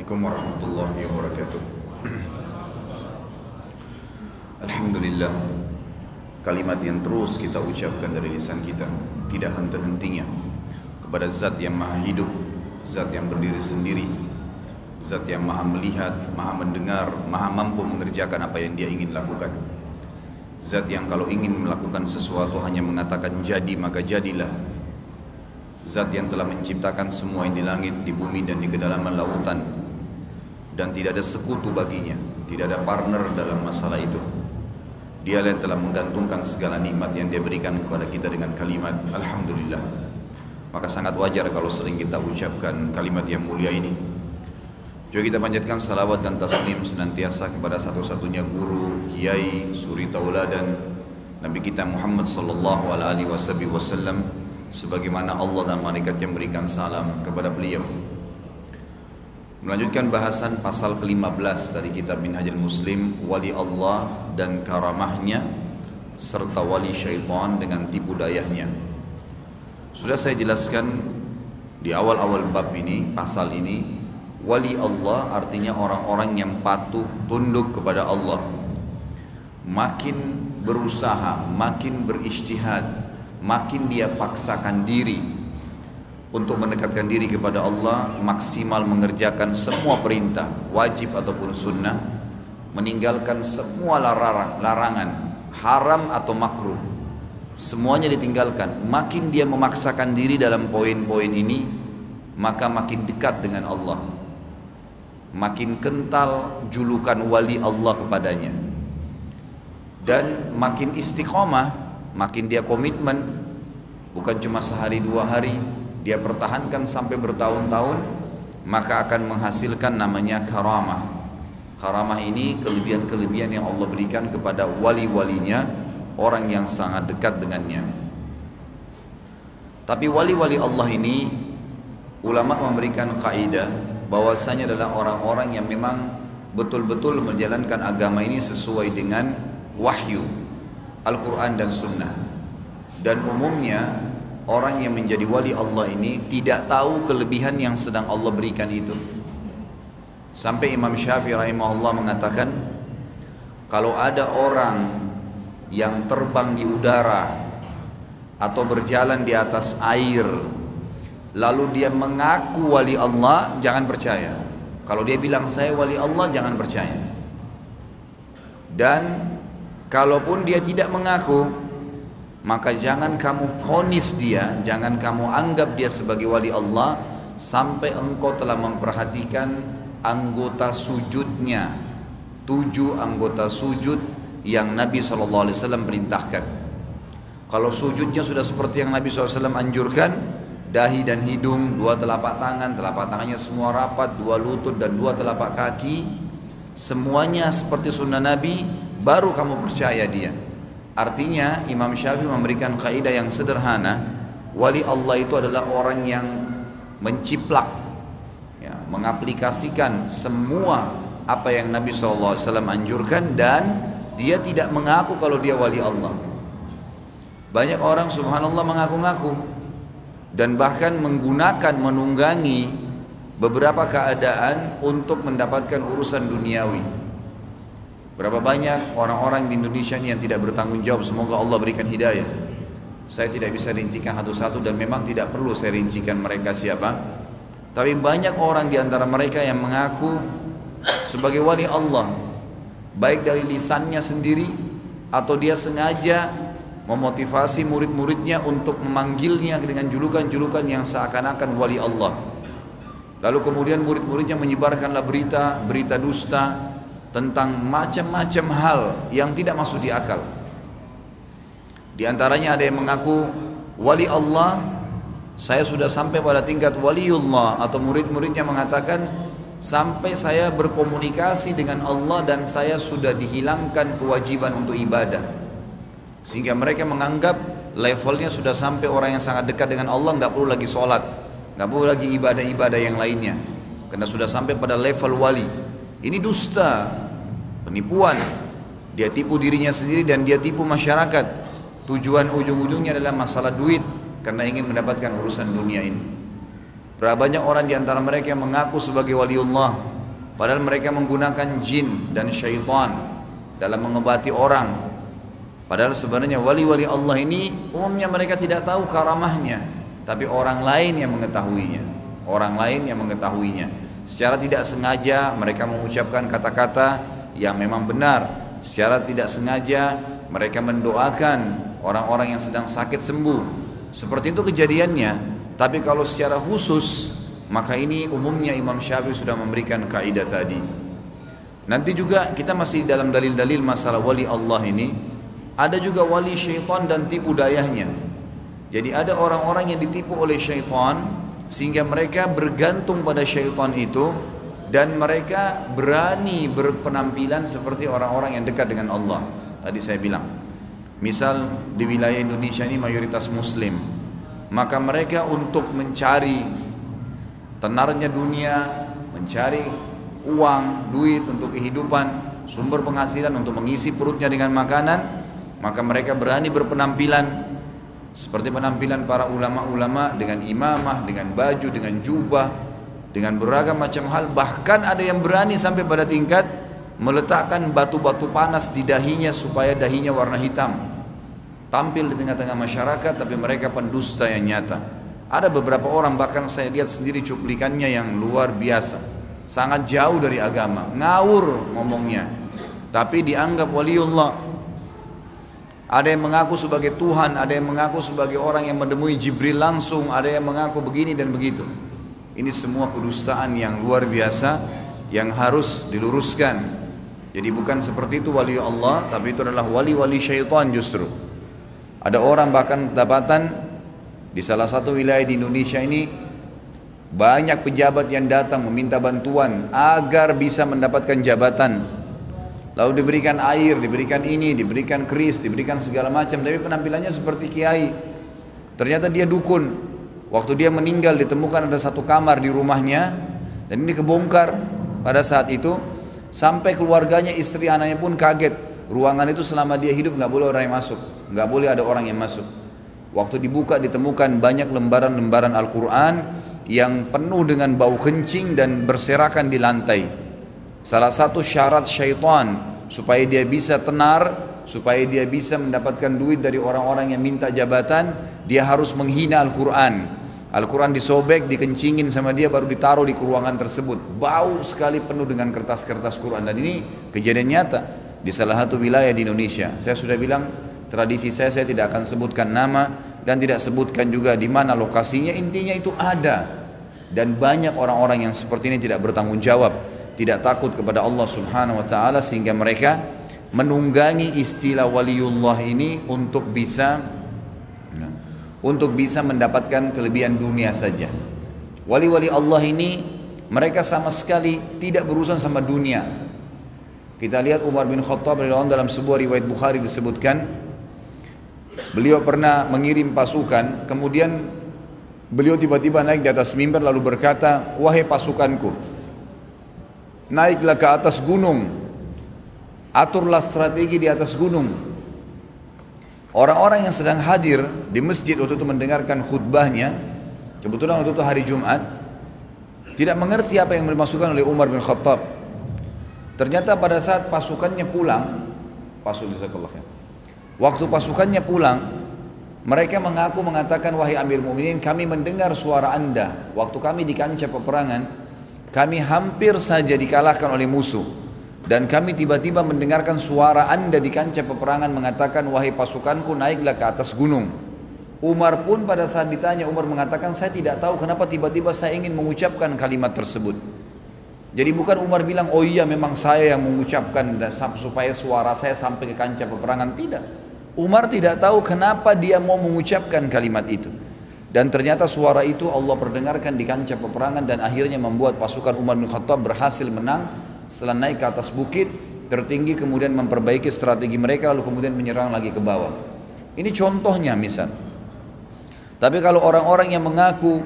Assalamualaikum warahmatullahi wabarakatuh. Alhamdulillah, kalimat yang terus kita ucapkan dari lisan kita, tidak henti-hentinya, kepada zat yang maha hidup, zat yang berdiri sendiri, zat yang maha melihat, maha mendengar, maha mampu mengerjakan apa yang dia ingin lakukan, zat yang kalau ingin melakukan sesuatu hanya mengatakan jadi maka jadilah, zat yang telah menciptakan semua yang di langit, di bumi dan di kedalaman lautan, dan tidak ada sekutu baginya, tidak ada partner dalam masalah itu. Dia yang telah menggantungkan segala nikmat yang dia berikan kepada kita dengan kalimat Alhamdulillah. Maka sangat wajar kalau sering kita ucapkan kalimat yang mulia ini. Juga kita panjatkan salawat dan taslim senantiasa kepada satu-satunya guru, kiai, suri tauladan, Nabi kita Muhammad sallallahu alaihi wasallam, sebagaimana Allah dan malaikatnya memberikan salam kepada beliau. Melanjutkan bahasan pasal ke-15 dari kitab Minhajul Muslim, wali Allah dan karamahnya serta wali syaitan dengan tipu dayanya. Sudah saya jelaskan di awal-awal bab ini, pasal ini, wali Allah artinya orang-orang yang patuh tunduk kepada Allah, makin berusaha, makin berijtihad, makin dia paksakan diri untuk mendekatkan diri kepada Allah, maksimal mengerjakan semua perintah, wajib ataupun sunnah, meninggalkan semua larangan, haram atau makruh, semuanya ditinggalkan. Makin dia memaksakan diri dalam poin-poin ini, maka makin dekat dengan Allah, makin kental julukan wali Allah kepadanya, dan makin istiqomah, makin dia komitmen, bukan cuma sehari dua hari, dia pertahankan sampai bertahun-tahun, maka akan menghasilkan namanya karamah. Karamah ini kelebihan-kelebihan yang Allah berikan kepada wali-walinya, orang yang sangat dekat dengannya. Tapi wali-wali Allah ini, ulama memberikan kaidah bahwasanya adalah orang-orang yang memang betul-betul menjalankan agama ini sesuai dengan wahyu Al-Quran dan Sunnah. Dan umumnya orang yang menjadi wali Allah ini tidak tahu kelebihan yang sedang Allah berikan itu. Sampai Imam Syafi'i rahimahullah mengatakan, kalau ada orang yang terbang di udara atau berjalan di atas air, lalu dia mengaku wali Allah, jangan percaya. Kalau dia bilang saya wali Allah, jangan percaya. Dan kalaupun dia tidak mengaku, maka jangan kamu vonis dia, jangan kamu anggap dia sebagai wali Allah sampai engkau telah memperhatikan anggota sujudnya, 7 anggota sujud yang Nabi SAW perintahkan. Kalau sujudnya sudah seperti yang Nabi SAW anjurkan, dahi dan hidung, 2 telapak tangannya semua rapat, 2 lutut dan 2 telapak kaki, semuanya seperti sunnah Nabi, baru kamu percaya dia. Artinya Imam Syafi'i memberikan kaidah yang sederhana, wali Allah itu adalah orang yang menciplak, ya, mengaplikasikan semua apa yang Nabi SAW anjurkan, dan dia tidak mengaku kalau dia wali Allah. Banyak orang subhanallah mengaku-ngaku dan bahkan menggunakan, menunggangi beberapa keadaan untuk mendapatkan urusan duniawi. Berapa banyak orang-orang di Indonesia ini yang tidak bertanggung jawab, semoga Allah berikan hidayah. Saya tidak bisa rincikan satu-satu dan memang tidak perlu saya rincikan mereka siapa. Tapi banyak orang di antara mereka yang mengaku sebagai wali Allah, baik dari lisannya sendiri atau dia sengaja memotivasi murid-muridnya untuk memanggilnya dengan julukan-julukan yang seakan-akan wali Allah. Lalu kemudian murid-muridnya menyebarkanlah berita dusta tentang macam-macam hal yang tidak masuk di akal. Di antaranya ada yang mengaku wali Allah, saya sudah sampai pada tingkat waliullah, atau murid-muridnya mengatakan sampai saya berkomunikasi dengan Allah dan saya sudah dihilangkan kewajiban untuk ibadah, sehingga mereka menganggap levelnya sudah sampai orang yang sangat dekat dengan Allah, nggak perlu lagi sholat, nggak perlu lagi ibadah-ibadah yang lainnya, karena sudah sampai pada level wali. Ini dusta, penipuan. Dia tipu dirinya sendiri dan dia tipu masyarakat. Tujuan ujung-ujungnya adalah masalah duit, karena ingin mendapatkan urusan dunia ini. Berapa banyak orang di antara mereka yang mengaku sebagai waliullah, Padahal mereka menggunakan jin dan syaitan dalam mengobati orang. Padahal sebenarnya wali-wali Allah ini umumnya mereka tidak tahu karamahnya, tapi orang lain yang mengetahuinya. Orang lain yang mengetahuinya. Secara tidak sengaja mereka mengucapkan kata-kata yang memang benar. Secara tidak sengaja mereka mendoakan orang-orang yang sedang sakit sembuh. Seperti itu kejadiannya. Tapi kalau secara khusus, maka ini umumnya Imam Syafi'i sudah memberikan kaidah tadi. Nanti juga kita masih dalam dalil-dalil masalah wali Allah ini. Ada juga wali syaitan dan tipu dayanya. Jadi ada orang-orang yang ditipu oleh syaitan sehingga mereka bergantung pada syaitan itu, dan mereka berani berpenampilan seperti orang-orang yang dekat dengan Allah. Tadi saya bilang, misal di wilayah Indonesia ini mayoritas muslim, maka mereka untuk mencari tenarnya dunia, mencari uang, duit untuk kehidupan, sumber penghasilan untuk mengisi perutnya dengan makanan, maka mereka berani berpenampilan seperti penampilan para ulama-ulama dengan imamah, dengan baju, dengan jubah, dengan beragam macam hal. Bahkan ada yang berani sampai pada tingkat meletakkan batu-batu panas di dahinya supaya dahinya warna hitam. Tampil di tengah-tengah masyarakat, tapi mereka pendusta yang nyata. Ada beberapa orang bahkan saya lihat sendiri cuplikannya yang luar biasa, sangat jauh dari agama, ngawur ngomongnya, tapi dianggap waliullah. Ada yang mengaku sebagai Tuhan, ada yang mengaku sebagai orang yang menemui Jibril langsung, ada yang mengaku begini dan begitu. Ini semua kedustaan yang luar biasa yang harus diluruskan. Jadi bukan seperti itu wali Allah, tapi itu adalah wali-wali syaitan justru. Ada orang bahkan kedapatan di salah satu wilayah di Indonesia ini, banyak pejabat yang datang meminta bantuan agar bisa mendapatkan jabatan. Lalu diberikan air, diberikan ini, diberikan keris, diberikan segala macam, tapi penampilannya seperti kiai. Ternyata dia dukun. Waktu dia meninggal ditemukan ada satu kamar di rumahnya, dan ini kebongkar pada saat itu. Sampai keluarganya, istri, anaknya pun kaget. Ruangan itu selama dia hidup nggak boleh orang yang masuk, nggak boleh ada orang yang masuk. Waktu dibuka ditemukan banyak lembaran-lembaran Al-Quran yang penuh dengan bau kencing dan berserakan di lantai. Salah satu syarat syaitan supaya dia bisa tenar, supaya dia bisa mendapatkan duit dari orang-orang yang minta jabatan, dia harus menghina Al-Quran. Al-Quran disobek, dikencingin sama dia, baru ditaruh di ruangan tersebut. Bau sekali, penuh dengan kertas-kertas Quran. Dan ini kejadian nyata di salah satu wilayah di Indonesia. Saya sudah bilang, tradisi saya tidak akan sebutkan nama dan tidak sebutkan juga di mana lokasinya. Intinya itu ada, dan banyak orang-orang yang seperti ini tidak bertanggung jawab, tidak takut kepada Allah Subhanahu wa taala, sehingga mereka menunggangi istilah waliullah ini untuk bisa mendapatkan kelebihan dunia saja. Wali-wali Allah ini mereka sama sekali tidak berurusan sama dunia. Kita lihat Umar bin Khattab radhiyallahu anhu, dalam sebuah riwayat Bukhari disebutkan, beliau pernah mengirim pasukan, kemudian beliau tiba-tiba naik di atas mimbar lalu berkata, "Wahai pasukanku, naiklah ke atas gunung, aturlah strategi di atas gunung." Orang-orang yang sedang hadir di masjid waktu itu mendengarkan khutbahnya, kebetulan waktu itu hari Jumat, tidak mengerti apa yang dimaksudkan oleh Umar bin Khattab. Ternyata pada saat pasukannya pulang, waktu pasukannya pulang, mereka mengatakan, "Wahai Amir Mu'minin, kami mendengar suara Anda waktu kami di kancah peperangan, kami hampir saja dikalahkan oleh musuh. Dan kami tiba-tiba mendengarkan suara Anda di kancah peperangan mengatakan, wahai pasukanku, naiklah ke atas gunung." Umar pun pada saat ditanya, Umar mengatakan, "Saya tidak tahu kenapa tiba-tiba saya ingin mengucapkan kalimat tersebut." Jadi bukan Umar bilang, "Oh iya memang saya yang mengucapkan supaya suara saya sampai ke kancah peperangan." Tidak. Umar tidak tahu kenapa dia mau mengucapkan kalimat itu. Dan ternyata suara itu Allah perdengarkan di kancah peperangan, dan akhirnya membuat pasukan Umar bin Khattab berhasil menang. Setelah naik ke atas bukit tertinggi, kemudian memperbaiki strategi mereka, lalu kemudian menyerang lagi ke bawah. Ini contohnya misal. Tapi kalau orang-orang yang mengaku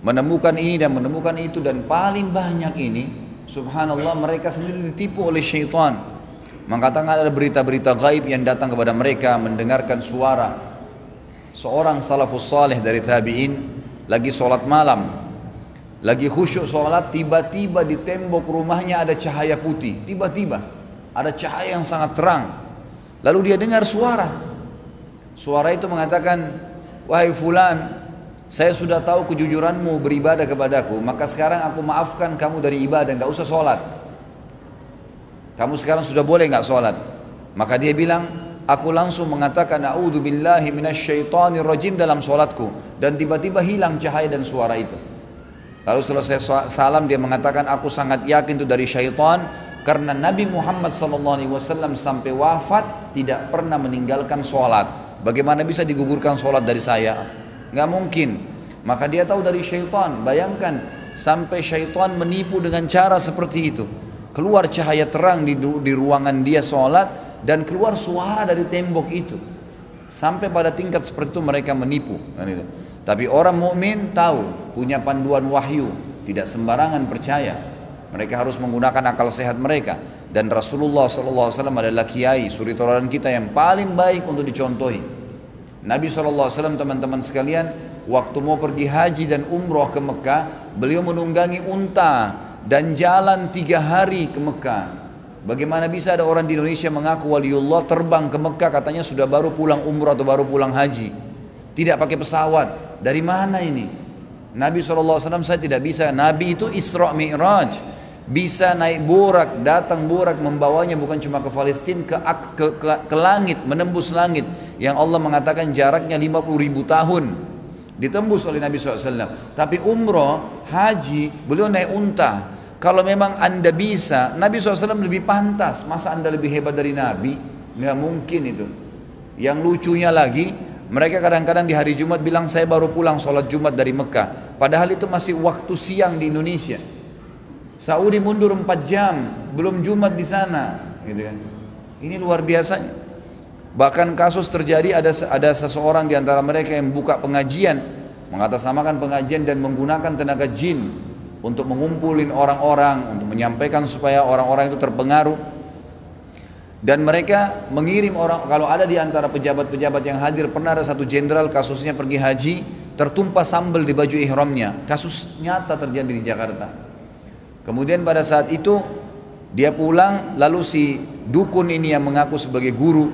menemukan ini dan menemukan itu, dan paling banyak ini, subhanallah, mereka sendiri ditipu oleh syaitan. Mengatakan ada berita-berita gaib yang datang kepada mereka, mendengarkan suara seorang salafus saleh dari tabi'in lagi sholat malam, lagi khusyuk sholat, tiba-tiba di tembok rumahnya ada cahaya putih, tiba-tiba ada cahaya yang sangat terang. Lalu dia dengar suara itu mengatakan, wahai fulan, saya sudah tahu kejujuranmu beribadah kepadaku, maka sekarang aku maafkan kamu dari ibadah, nggak usah sholat. Kamu sekarang sudah boleh nggak sholat. Maka dia bilang, aku langsung mengatakan a'udzubillahi minasyaitonirrajim dalam sholatku, dan tiba-tiba hilang cahaya dan suara itu. Lalu selesai salam dia mengatakan, aku sangat yakin itu dari syaitan, karena Nabi Muhammad SAW sampai wafat tidak pernah meninggalkan sholat. Bagaimana bisa digugurkan sholat dari saya? Nggak mungkin. Maka dia tahu dari syaitan. Bayangkan sampai syaitan menipu dengan cara seperti itu. Keluar cahaya terang di ruangan dia sholat, dan keluar suara dari tembok itu. Sampai pada tingkat seperti itu mereka menipu. Tapi orang mukmin tahu, punya panduan wahyu, tidak sembarangan percaya. Mereka harus menggunakan akal sehat mereka. Dan Rasulullah SAW adalah kiai, suri tauladan kita yang paling baik untuk dicontohi. Nabi SAW, teman-teman sekalian, waktu mau pergi haji dan umroh ke Mekah, beliau menunggangi unta dan jalan 3 hari ke Mekah. Bagaimana bisa ada orang di Indonesia mengaku waliullah terbang ke Mekah, katanya sudah baru pulang umroh atau baru pulang haji, tidak pakai pesawat? Dari mana ini? Nabi SAW saya tidak bisa. Nabi itu Isra Mi'raj, bisa naik burak, datang burak membawanya bukan cuma ke Palestina, ke langit, menembus langit yang Allah mengatakan jaraknya 50.000 tahun, ditembus oleh Nabi SAW. Tapi umroh, haji, beliau naik unta. Kalau memang anda bisa, Nabi SAW lebih pantas. Masa anda lebih hebat dari Nabi? Nggak mungkin itu. Yang lucunya lagi, mereka kadang-kadang di hari Jumat bilang saya baru pulang sholat Jumat dari Mekah, padahal itu masih waktu siang di Indonesia. Saudi mundur 4 jam, belum Jumat di sana, gitu kan. Ini luar biasanya. Bahkan kasus terjadi, ada seseorang di antara mereka yang buka pengajian, mengatasnamakan pengajian dan menggunakan tenaga jin untuk mengumpulin orang-orang, untuk menyampaikan supaya orang-orang itu terpengaruh. Dan mereka mengirim orang, kalau ada di antara pejabat-pejabat yang hadir, pernah ada satu jenderal kasusnya pergi haji, tertumpah sambal di baju ihramnya. Kasus nyata terjadi di Jakarta. Kemudian pada saat itu dia pulang, lalu si dukun ini yang mengaku sebagai guru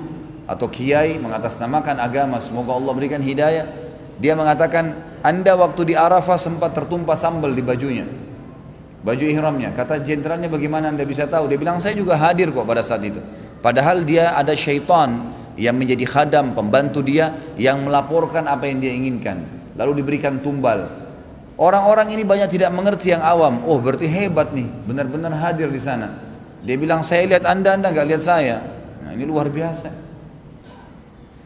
atau kiai mengatasnamakan agama, semoga Allah berikan hidayah, dia mengatakan, anda waktu di Arafah sempat tertumpah sambal di bajunya, baju ihramnya. Kata jenderalnya, bagaimana anda bisa tahu? Dia bilang, saya juga hadir kok pada saat itu. Padahal dia ada syaitan yang menjadi khadam, pembantu dia, yang melaporkan apa yang dia inginkan, lalu diberikan tumbal. Orang-orang ini banyak tidak mengerti, yang awam. Oh, berarti hebat nih, benar-benar hadir di sana. Dia bilang, saya lihat anda nggak lihat saya. Nah, ini luar biasa.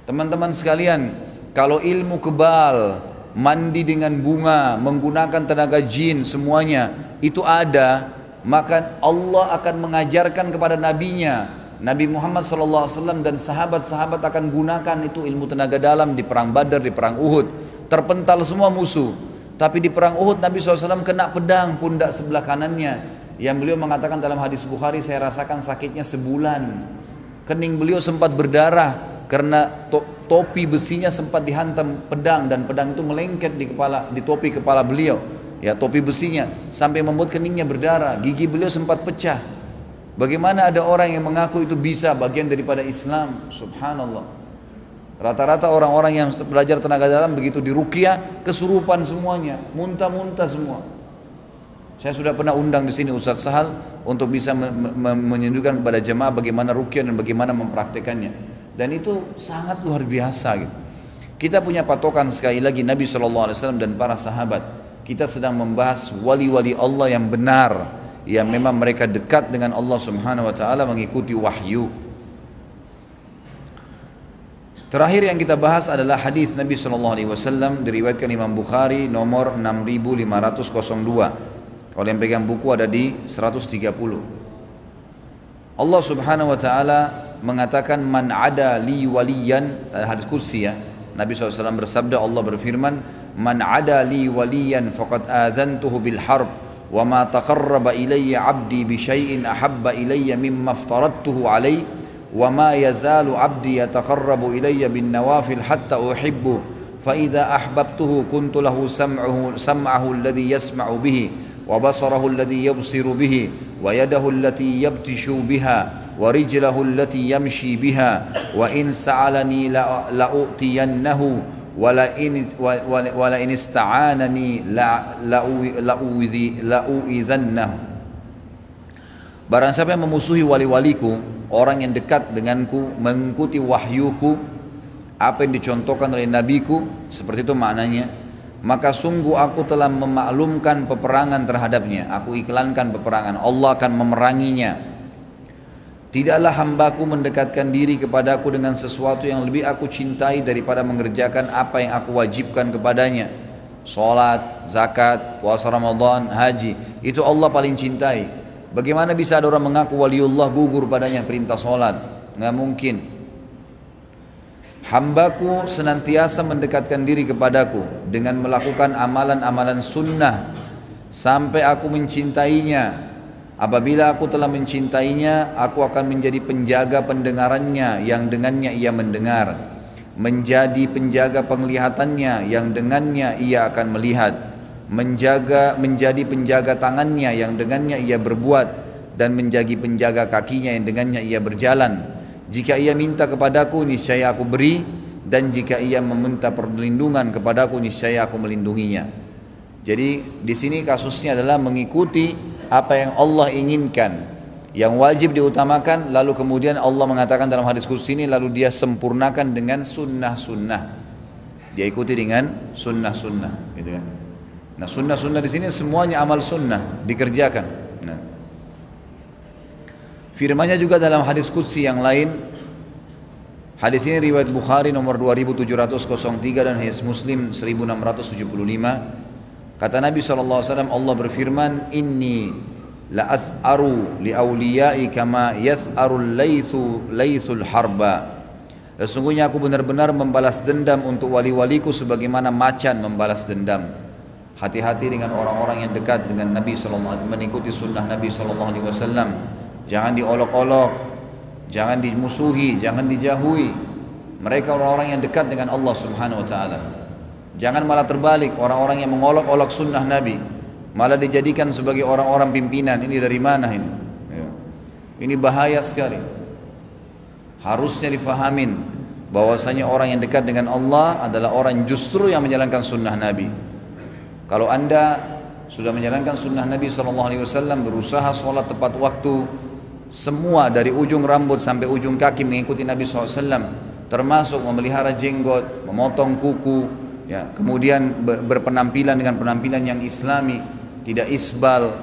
Teman-teman sekalian, kalau ilmu kebal, mandi dengan bunga, menggunakan tenaga jin, semuanya itu ada, maka Allah akan mengajarkan kepada nabinya, Nabi Muhammad SAW, dan sahabat-sahabat akan gunakan itu ilmu tenaga dalam di perang Badar, di perang Uhud. Terpental semua musuh. Tapi di perang Uhud Nabi SAW kena pedang pundak sebelah kanannya, yang beliau mengatakan dalam hadis Bukhari, saya rasakan sakitnya sebulan. Kening beliau sempat berdarah karena topi besinya sempat dihantam pedang, dan pedang itu melengket di topi kepala beliau, ya, topi besinya, sampai membuat keningnya berdarah. Gigi beliau sempat pecah. Bagaimana ada orang yang mengaku itu bisa bagian daripada Islam? Subhanallah. Rata-rata orang-orang yang belajar tenaga dalam begitu diruqyah kesurupan semuanya, muntah-muntah semua. Saya sudah pernah undang di sini Ustaz Sahal untuk bisa menunjukkan kepada jemaah bagaimana ruqyah dan bagaimana mempraktekannya. Dan itu sangat luar biasa gitu. Kita punya patokan sekali lagi Nabi SAW dan para sahabat. Kita sedang membahas wali-wali Allah yang benar, yang memang mereka dekat dengan Allah Subhanahu wa taala, mengikuti wahyu. Terakhir yang kita bahas adalah hadis Nabi SAW, diriwayatkan Imam Bukhari nomor 6502. Kalau yang pegang buku ada di 130. Allah Subhanahu wa taala mengatakan, man ada li waliyan, hadis qudsi ya. Nabi SAW bersabda, Allah berfirman, man ada li waliyan faqad adzantuhu bil harb wa ma taqarraba ilayya 'abdi bi syai'in ahabba ilayya mimma aftaradtuhu alayhi wa ma yazalu 'abdi yataqarrabu ilayya bin nawafil hatta uhibbu فإذا أحببته كنت له سمعه الذي يسمع به وبصره الذي يبصر به ويده التي يبطش بها ورجله التي يمشي بها وإن سألني لأؤتينه ولئن استعانني لأؤذنه. Barang siapa yang memusuhi wali-waliku, orang yang dekat denganku, mengikuti wahyuku, apa yang dicontohkan oleh nabiku, seperti itu maknanya, maka sungguh aku telah memaklumkan peperangan terhadapnya, aku iklankan peperangan, Allah akan memeranginya. Tidaklah hambaku mendekatkan diri kepadaku dengan sesuatu yang lebih aku cintai daripada mengerjakan apa yang aku wajibkan kepadanya. Salat, zakat, puasa Ramadan, haji, itu Allah paling cintai. Bagaimana bisa ada orang mengaku waliullah gugur padanya perintah salat? Nggak mungkin. Hambaku senantiasa mendekatkan diri kepadaku dengan melakukan amalan-amalan sunnah sampai aku mencintainya. Apabila aku telah mencintainya, aku akan menjadi penjaga pendengarannya yang dengannya ia mendengar, menjadi penjaga penglihatannya yang dengannya ia akan melihat, menjadi penjaga tangannya yang dengannya ia berbuat, dan menjadi penjaga kakinya yang dengannya ia berjalan. Jika ia minta kepadaku, niscaya aku beri, dan jika ia meminta perlindungan kepadaku, niscaya aku melindunginya. Jadi di sini kasusnya adalah mengikuti apa yang Allah inginkan, yang wajib diutamakan, lalu kemudian Allah mengatakan dalam hadis qudsi ini, lalu dia sempurnakan dengan sunnah-sunnah. Dia ikuti dengan sunnah-sunnah, gitu kan? Nah, sunnah-sunnah di sini semuanya amal sunnah dikerjakan. Nah, firman-Nya juga dalam hadis qudsi yang lain. Hadis ini riwayat Bukhari nomor 2703 dan hadis Muslim 1675. Kata Nabi SAW, Allah berfirman, Inni la'ath'aru li'awliyai kama yath'arul laythul harba. Sesungguhnya aku benar-benar membalas dendam untuk wali-waliku sebagaimana macan membalas dendam. Hati-hati dengan orang-orang yang dekat dengan Nabi SAW, mengikuti sunnah Nabi SAW. Jangan diolok-olok, jangan dimusuhi, jangan dijauhi. Mereka orang-orang yang dekat dengan Allah Subhanahu Wa Taala. Jangan malah terbalik, orang-orang yang mengolok-olok sunnah Nabi malah dijadikan sebagai orang-orang pimpinan. Ini dari mana ini? Ini bahaya sekali. Harusnya difahamin bahwasanya orang yang dekat dengan Allah adalah orang justru yang menjalankan sunnah Nabi. Kalau anda sudah menjalankan sunnah Nabi SAW, berusaha sholat tepat waktu, semua dari ujung rambut sampai ujung kaki mengikuti Nabi SAW, termasuk memelihara jenggot, memotong kuku, ya, kemudian berpenampilan dengan penampilan yang islami, tidak isbal,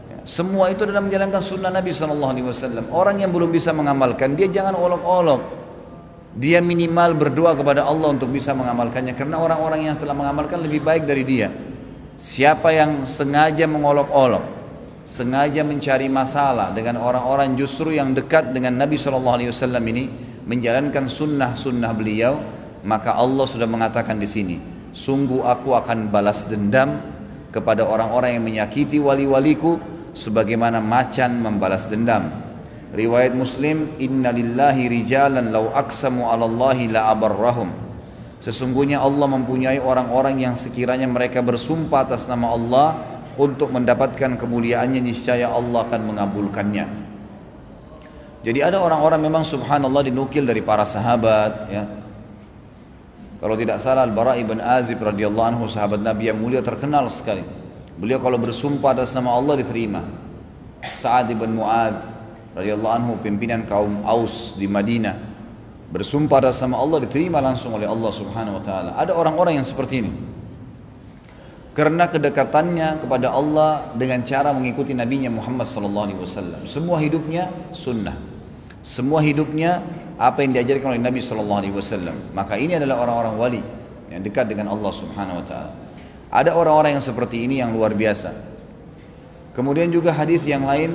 ya, semua itu adalah menjalankan sunnah Nabi SAW. Orang yang belum bisa mengamalkan, dia jangan olok-olok, dia minimal berdoa kepada Allah untuk bisa mengamalkannya, karena orang-orang yang telah mengamalkan lebih baik dari dia. Siapa yang sengaja mengolok-olok, sengaja mencari masalah dengan orang-orang justru yang dekat dengan Nabi SAW ini, menjalankan sunnah-sunnah beliau, maka Allah sudah mengatakan di sini, sungguh aku akan balas dendam kepada orang-orang yang menyakiti wali-waliku sebagaimana macan membalas dendam. Riwayat Muslim, Inna lillahi rijalan law aqsamu 'ala Allahi la abarrahum. Sesungguhnya Allah mempunyai orang-orang yang sekiranya mereka bersumpah atas nama Allah untuk mendapatkan kemuliaannya, niscaya Allah akan mengabulkannya. Jadi ada orang-orang memang subhanallah dinukil dari para sahabat, ya. Kalau tidak salah Al-Bara' ibn Azib radhiyallahu anhu, sahabat Nabi yang mulia terkenal sekali. Beliau kalau bersumpah atas nama Allah diterima. Sa'ad ibn Mu'ad radhiyallahu anhu, pimpinan kaum Aus di Madinah, bersumpah atas nama Allah diterima langsung oleh Allah Subhanahu wa taala. Ada orang-orang yang seperti ini. Karena kedekatannya kepada Allah dengan cara mengikuti nabinya Muhammad sallallahu alaihi wasallam. Semua hidupnya sunnah. Semua hidupnya apa yang diajarkan oleh Nabi sallallahu alaihi wasallam. Maka ini adalah orang-orang wali yang dekat dengan Allah Subhanahu wa taala. Ada orang-orang yang seperti ini yang luar biasa. Kemudian juga hadis yang lain,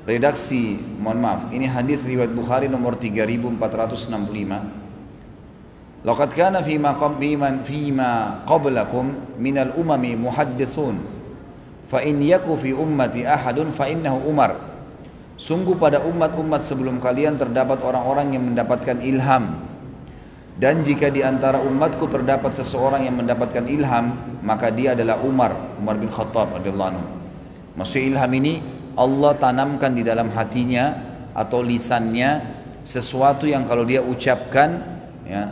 redaksi, mohon maaf, ini hadis riwayat Bukhari nomor 3465. Laqad kana fima qablakum minal umami muhaddithun fa in yaku fi ummati ahadun fa innahu Umar. Sungguh pada umat-umat sebelum kalian terdapat orang-orang yang mendapatkan ilham. Dan jika di antara umatku terdapat seseorang yang mendapatkan ilham, maka dia adalah Umar bin Khattab radhiyallahu anhu. Maksud ilham ini Allah tanamkan di dalam hatinya atau lisannya sesuatu yang kalau dia ucapkan, ya,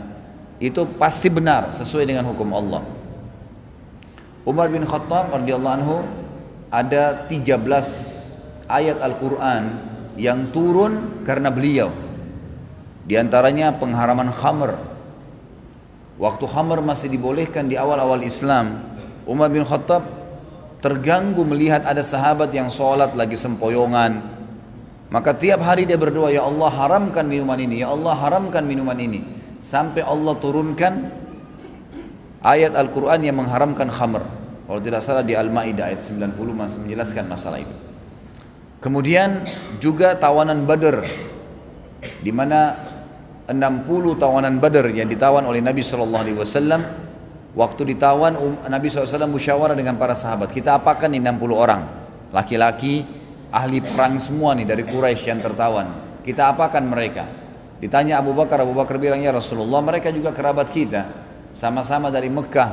itu pasti benar sesuai dengan hukum Allah. Umar bin Khattab radhiyallahu anhu ada 13 ayat Al-Quran yang turun karena beliau. Di antaranya pengharaman khamr. Waktu khamr masih dibolehkan di awal-awal Islam, Umar bin Khattab terganggu melihat ada sahabat yang sholat lagi sempoyongan. Maka tiap hari dia berdoa, ya Allah haramkan minuman ini, ya Allah haramkan minuman ini. Sampai Allah turunkan ayat Al-Quran yang mengharamkan khamr. Kalau tidak salah di Al-Ma'idah ayat 90 masih menjelaskan masalah itu. Kemudian juga tawanan Badr, di mana 60 tawanan Badr yang ditawan oleh Nabi SAW. Waktu ditawan Nabi SAW musyawarah dengan para sahabat, kita apakan nih 60 orang laki-laki ahli perang semua nih dari Quraisy yang tertawan, kita apakan mereka? Ditanya Abu Bakar bilang, ya Rasulullah mereka juga kerabat kita, sama-sama dari Mekah,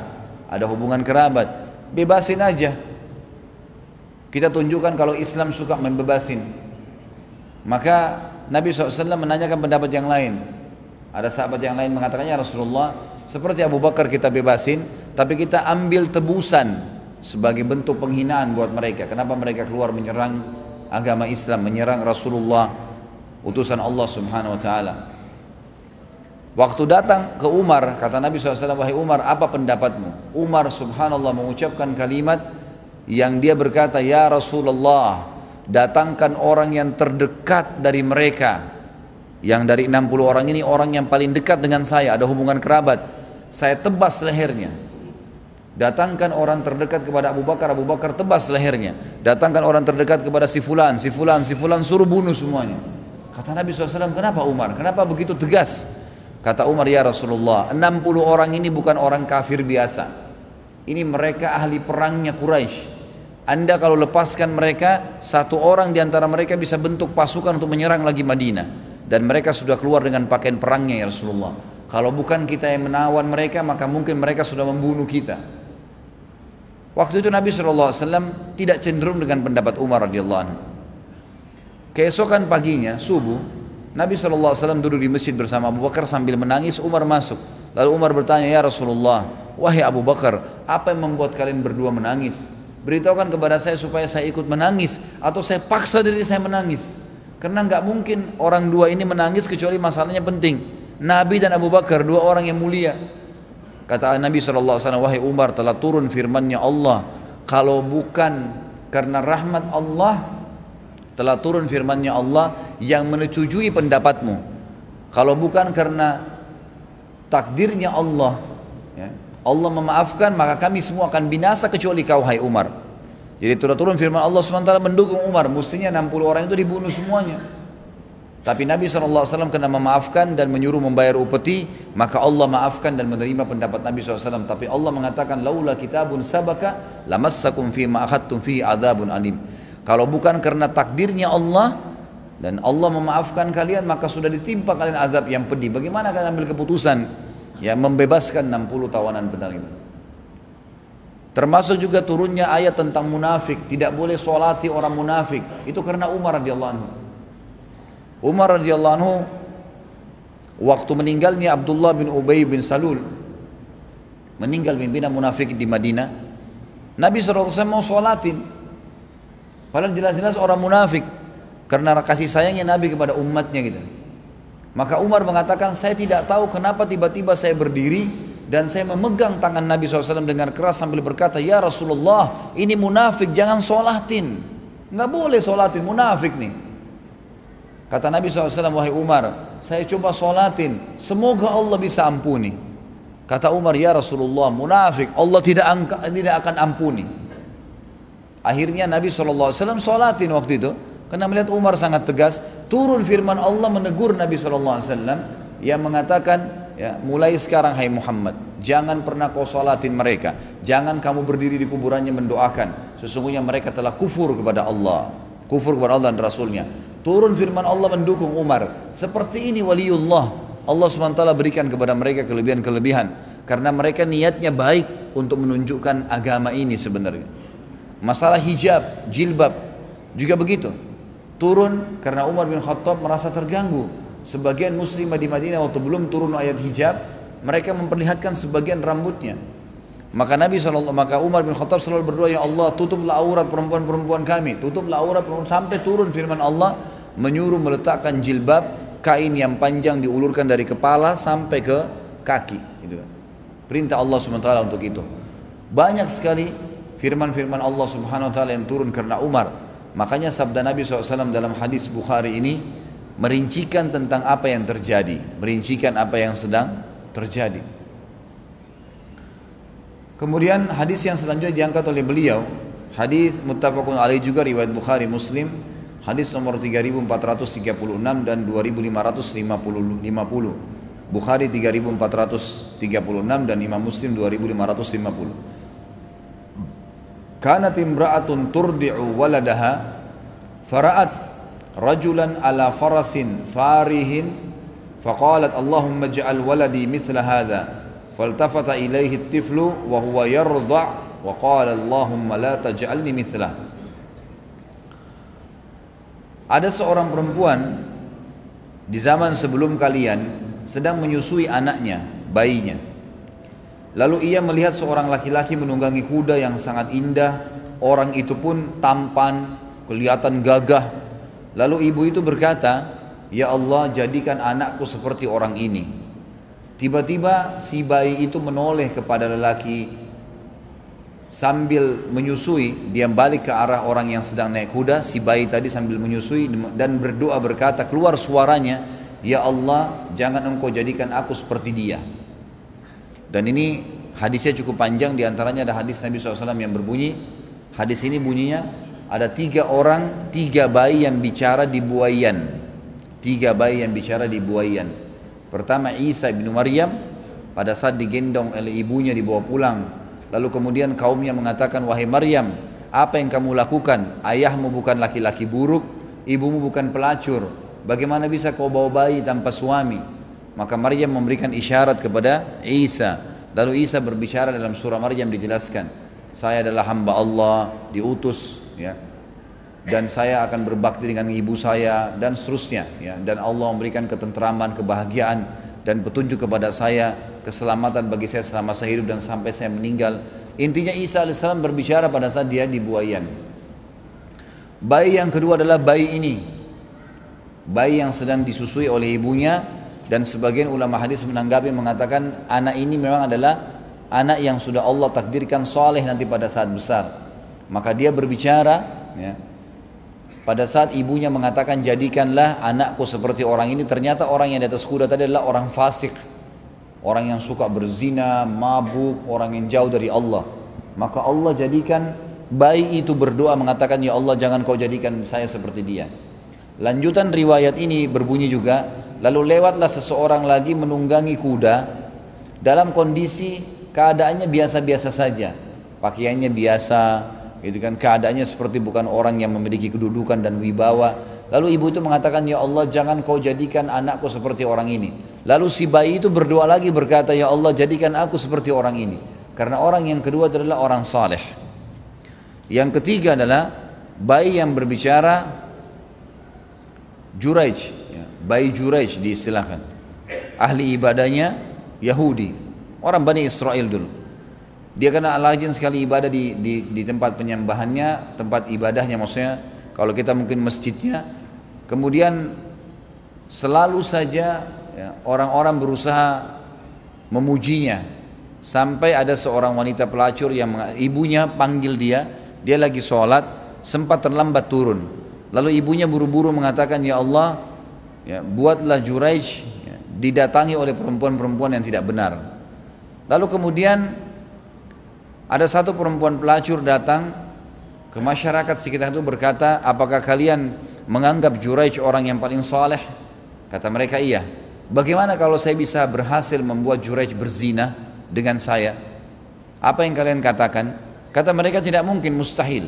ada hubungan kerabat, bebasin aja. Kita tunjukkan kalau Islam suka membebasin. Maka Nabi SAW menanyakan pendapat yang lain. Ada sahabat yang lain mengatakannya, Rasulullah seperti Abu Bakar kita bebasin, tapi kita ambil tebusan sebagai bentuk penghinaan buat mereka. Kenapa mereka keluar menyerang agama Islam, menyerang Rasulullah utusan Allah Subhanahu wa ta'ala. Waktu datang ke Umar, kata Nabi SAW, wahai Umar, apa pendapatmu? Umar subhanallah mengucapkan kalimat yang dia berkata, ya Rasulullah, datangkan orang yang terdekat dari mereka. Yang dari 60 orang ini orang yang paling dekat dengan saya, ada hubungan kerabat, saya tebas lehernya. Datangkan orang terdekat kepada Abu Bakar, Abu Bakar tebas lehernya. Datangkan orang terdekat kepada si fulan, suruh bunuh semuanya. Kata Nabi SAW, kenapa Umar? Kenapa begitu tegas? Kata Umar, ya Rasulullah, 60 orang ini bukan orang kafir biasa. Ini mereka ahli perangnya Quraisy. Anda kalau lepaskan mereka, satu orang di antara mereka bisa bentuk pasukan untuk menyerang lagi Madinah. Dan mereka sudah keluar dengan pakaian perangnya, ya Rasulullah. Kalau bukan kita yang menawan mereka, maka mungkin mereka sudah membunuh kita. Waktu itu Nabi SAW tidak cenderung dengan pendapat Umar radhiyallahu anhu. Keesokan paginya, subuh, Nabi SAW duduk di masjid bersama Abu Bakar sambil menangis. Umar masuk. Lalu Umar bertanya, ya Rasulullah, wahai Abu Bakar, apa yang membuat kalian berdua menangis? Beritahukan kepada saya supaya saya ikut menangis, atau saya paksa diri saya menangis. Karena nggak mungkin orang dua ini menangis kecuali masalahnya penting. Nabi dan Abu Bakar, dua orang yang mulia. Kata Nabi SAW, wahai Umar, telah turun firman-Nya Allah, kalau bukan karena rahmat Allah, telah turun firman-Nya Allah yang menyetujui pendapatmu. Kalau bukan karena takdirnya Allah, ya, Allah memaafkan, maka kami semua akan binasa kecuali kau, hai Umar. Jadi telah turun firman Allah SWT mendukung Umar. Mestinya 60 orang itu dibunuh semuanya. Tapi Nabi SAW kena memaafkan dan menyuruh membayar upeti, maka Allah maafkan dan menerima pendapat Nabi SAW. Tapi Allah mengatakan, laula kitabun sabaka lamassakum fima akhadtum fi adzabun alim. Kalau bukan karena takdirnya Allah dan Allah memaafkan kalian, maka sudah ditimpa kalian azab yang pedih. Bagaimana kalian ambil keputusan ya membebaskan 60 tawanan benar itu? Termasuk juga turunnya ayat tentang munafik, tidak boleh solati orang munafik. Itu karena Umar radhiyallahu anhu. Umar radhiyallahu anhu waktu meninggalnya Abdullah bin Ubay bin Salul, meninggal pimpinan munafik di Madinah, Nabi SAW mau sholatin. Padahal jelas-jelas orang munafik, karena kasih sayangnya Nabi kepada umatnya gitu. Maka Umar mengatakan, saya tidak tahu kenapa tiba-tiba saya berdiri dan saya memegang tangan Nabi SAW dengan keras sambil berkata, ya Rasulullah, ini munafik, jangan sholatin. Nggak boleh sholatin, munafik nih. Kata Nabi SAW, wahai Umar, saya coba sholatin, semoga Allah bisa ampuni. Kata Umar, ya Rasulullah, munafik, Allah tidak akan ampuni. Akhirnya Nabi SAW sholatin waktu itu, karena melihat Umar sangat tegas. Turun firman Allah menegur Nabi SAW yang mengatakan, ya, mulai sekarang hai Muhammad, jangan pernah kau sholatin mereka, jangan kamu berdiri di kuburannya mendoakan, sesungguhnya mereka telah kufur kepada Allah, kufur kepada Allah dan Rasulnya. Turun firman Allah mendukung Umar. Seperti ini waliullah, Allah SWT berikan kepada mereka kelebihan-kelebihan karena mereka niatnya baik untuk menunjukkan agama ini sebenarnya. Masalah hijab, jilbab juga begitu. Turun karena Umar bin Khattab merasa terganggu. Sebagian muslimah di Madinah waktu belum turun ayat hijab, mereka memperlihatkan sebagian rambutnya. Maka maka Umar bin Khattab selalu berdoa, ya Allah, tutuplah aurat perempuan-perempuan kami, tutuplah aurat perempuan, sampai turun firman Allah menyuruh meletakkan jilbab, kain yang panjang diulurkan dari kepala sampai ke kaki, gitu. Perintah Allah SWT untuk itu. Banyak sekali firman-firman Allah Subhanahu wa taala yang turun karena Umar. Makanya sabda Nabi SAW dalam hadis Bukhari ini merincikan tentang apa yang terjadi, merincikan apa yang sedang terjadi. Kemudian hadis yang selanjutnya diangkat oleh beliau, hadis muttafaqun alaih juga riwayat Bukhari Muslim, hadis nomor 3436 dan 2550. Bukhari 3436 dan Imam Muslim 2550. Kanat imra'atun turdi'u waladaha fara'at rajulan ala farasin farihin faqalat Allahumma ij'al waladi mithla hadha faltafata ilaihi at-tiflu wa huwa yarda' wa qala Allahumma la taj'alni mithlah. Ada seorang perempuan di zaman sebelum kalian sedang menyusui anaknya, bayinya. Lalu ia melihat seorang laki-laki menunggangi kuda yang sangat indah. Orang itu pun tampan, kelihatan gagah. Lalu ibu itu berkata, ya Allah, jadikan anakku seperti orang ini. Tiba-tiba si bayi itu menoleh kepada lelaki sambil menyusui. Dia balik ke arah orang yang sedang naik kuda. Si bayi tadi sambil menyusui dan berdoa berkata, keluar suaranya, ya Allah, jangan engkau jadikan aku seperti dia. Dan ini hadisnya cukup panjang, diantaranya ada hadis Nabi SAW yang berbunyi, hadis ini bunyinya, ada 3 orang, 3 bayi yang bicara di buaian. 3 bayi yang bicara di buaian. Pertama Isa bin Maryam, pada saat digendong oleh ibunya dibawa pulang. Lalu kemudian kaumnya mengatakan, wahai Maryam, apa yang kamu lakukan? Ayahmu bukan laki-laki buruk, ibumu bukan pelacur. Bagaimana bisa kau bawa bayi tanpa suami? Maka Maryam memberikan isyarat kepada Isa. Lalu Isa berbicara dalam surah Maryam, dijelaskan, saya adalah hamba Allah, diutus, ya, dan saya akan berbakti dengan ibu saya dan seterusnya, ya. Dan Allah memberikan ketentraman, kebahagiaan dan petunjuk kepada saya, keselamatan bagi saya selama saya hidup dan sampai saya meninggal. Intinya Isa alaihissalam berbicara pada saat dia di buaian. Bayi yang kedua adalah bayi ini, bayi yang sedang disusui oleh ibunya. Dan sebagian ulama hadis menanggapi mengatakan anak ini memang adalah anak yang sudah Allah takdirkan soleh nanti pada saat besar. Maka dia berbicara, ya, pada saat ibunya mengatakan jadikanlah anakku seperti orang ini, ternyata orang yang di atas kuda tadi adalah orang fasik, orang yang suka berzina, mabuk, orang yang jauh dari Allah. Maka Allah jadikan bayi itu berdoa mengatakan, ya Allah, jangan kau jadikan saya seperti dia. Lanjutan riwayat ini berbunyi juga, lalu lewatlah seseorang lagi menunggangi kuda dalam kondisi keadaannya biasa-biasa saja, pakaiannya biasa, gitu kan, keadaannya seperti bukan orang yang memiliki kedudukan dan wibawa. Lalu ibu itu mengatakan, ya Allah, jangan kau jadikan anakku seperti orang ini. Lalu si bayi itu berdoa lagi berkata, ya Allah, jadikan aku seperti orang ini. Karena orang yang kedua adalah orang saleh. Yang ketiga adalah bayi yang berbicara, Juraij, ya, bayi Juraij diistilahkan. Ahli ibadahnya Yahudi, orang Bani Israel dulu. Dia kena rajin sekali ibadah di tempat penyembahannya, tempat ibadahnya maksudnya. Kalau kita mungkin masjidnya. Kemudian selalu saja, ya, orang-orang berusaha memujinya. Sampai ada seorang wanita pelacur yang ibunya panggil dia lagi sholat, sempat terlambat turun. Lalu ibunya buru-buru mengatakan, ya Allah, ya, buatlah Juraij, ya, didatangi oleh perempuan-perempuan yang tidak benar. Lalu kemudian ada satu perempuan pelacur datang ke masyarakat sekitar itu berkata, apakah kalian menganggap Juraij orang yang paling saleh? Kata mereka, iya. Bagaimana kalau saya bisa berhasil membuat Juraij berzina dengan saya? Apa yang kalian katakan? Kata mereka, tidak mungkin, mustahil.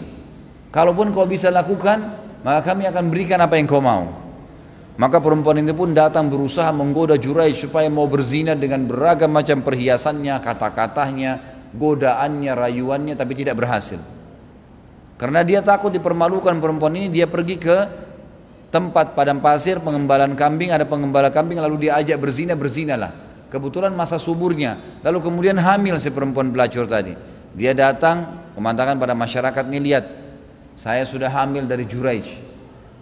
Kalaupun kau bisa lakukan, maka kami akan berikan apa yang kau mau. Maka perempuan itu pun datang berusaha menggoda Juraij supaya mau berzina dengan beragam macam perhiasannya, kata-katanya, godaannya, rayuannya, tapi tidak berhasil. Karena dia takut dipermalukan perempuan ini, dia pergi ke tempat padang pasir pengembalaan kambing, ada pengembala kambing, lalu dia ajak berzinalah. Kebetulan masa suburnya, lalu kemudian hamil si perempuan pelacur tadi. Dia datang memantapkan pada masyarakat, nih lihat, saya sudah hamil dari Juraij.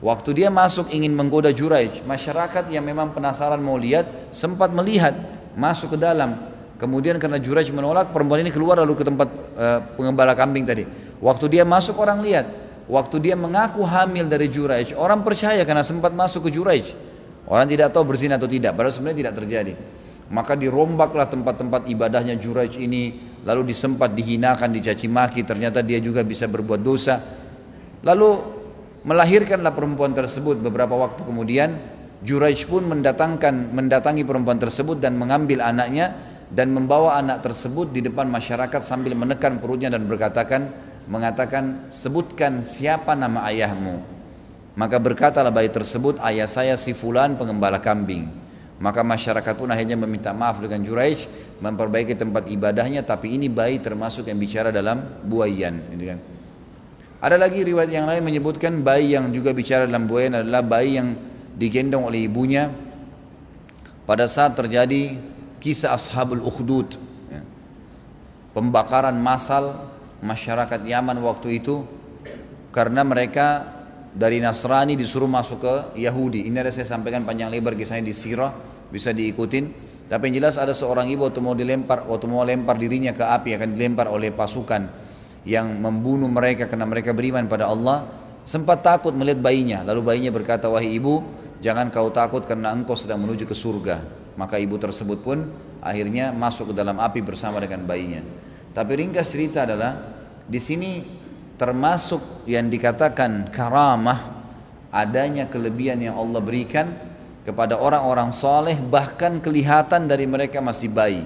Waktu dia masuk ingin menggoda Juraij, masyarakat yang memang penasaran mau lihat sempat melihat, masuk ke dalam. Kemudian karena Juraij menolak, perempuan ini keluar lalu ke tempat pengembala kambing tadi. Waktu dia masuk orang lihat, waktu dia mengaku hamil dari Juraij, orang percaya karena sempat masuk ke Juraij. Orang tidak tahu berzina atau tidak, padahal sebenarnya tidak terjadi. Maka dirombaklah tempat-tempat ibadahnya Juraij ini, lalu disempat dihinakan, dicaci maki, ternyata dia juga bisa berbuat dosa. Lalu melahirkanlah perempuan tersebut. Beberapa waktu kemudian Juraij pun mendatangi perempuan tersebut dan mengambil anaknya dan membawa anak tersebut di depan masyarakat sambil menekan perutnya dan mengatakan, sebutkan siapa nama ayahmu. Maka berkatalah bayi tersebut, ayah saya si fulan pengembala kambing. Maka masyarakat pun akhirnya meminta maaf dengan Juraij, memperbaiki tempat ibadahnya, tapi ini bayi termasuk yang bicara dalam buayan, gitu kan. Ada lagi riwayat yang lain menyebutkan bayi yang juga bicara dalam buayan adalah bayi yang digendong oleh ibunya pada saat terjadi kisah Ashabul Ukhdud, pembakaran massal masyarakat Yaman waktu itu karena mereka dari Nasrani disuruh masuk ke Yahudi. Ini ada saya sampaikan panjang lebar kisahnya di sirah, bisa diikutin. Tapi yang jelas ada seorang ibu waktu mau lempar dirinya ke api, akan dilempar oleh pasukan yang membunuh mereka karena mereka beriman pada Allah, sempat takut melihat bayinya. Lalu bayinya berkata, wahai ibu, jangan kau takut karena engkau sedang menuju ke surga. Maka ibu tersebut pun akhirnya masuk ke dalam api bersama dengan bayinya. Tapi ringkas cerita adalah di sini termasuk yang dikatakan karamah, adanya kelebihan yang Allah berikan kepada orang-orang saleh, bahkan kelihatan dari mereka masih bayi,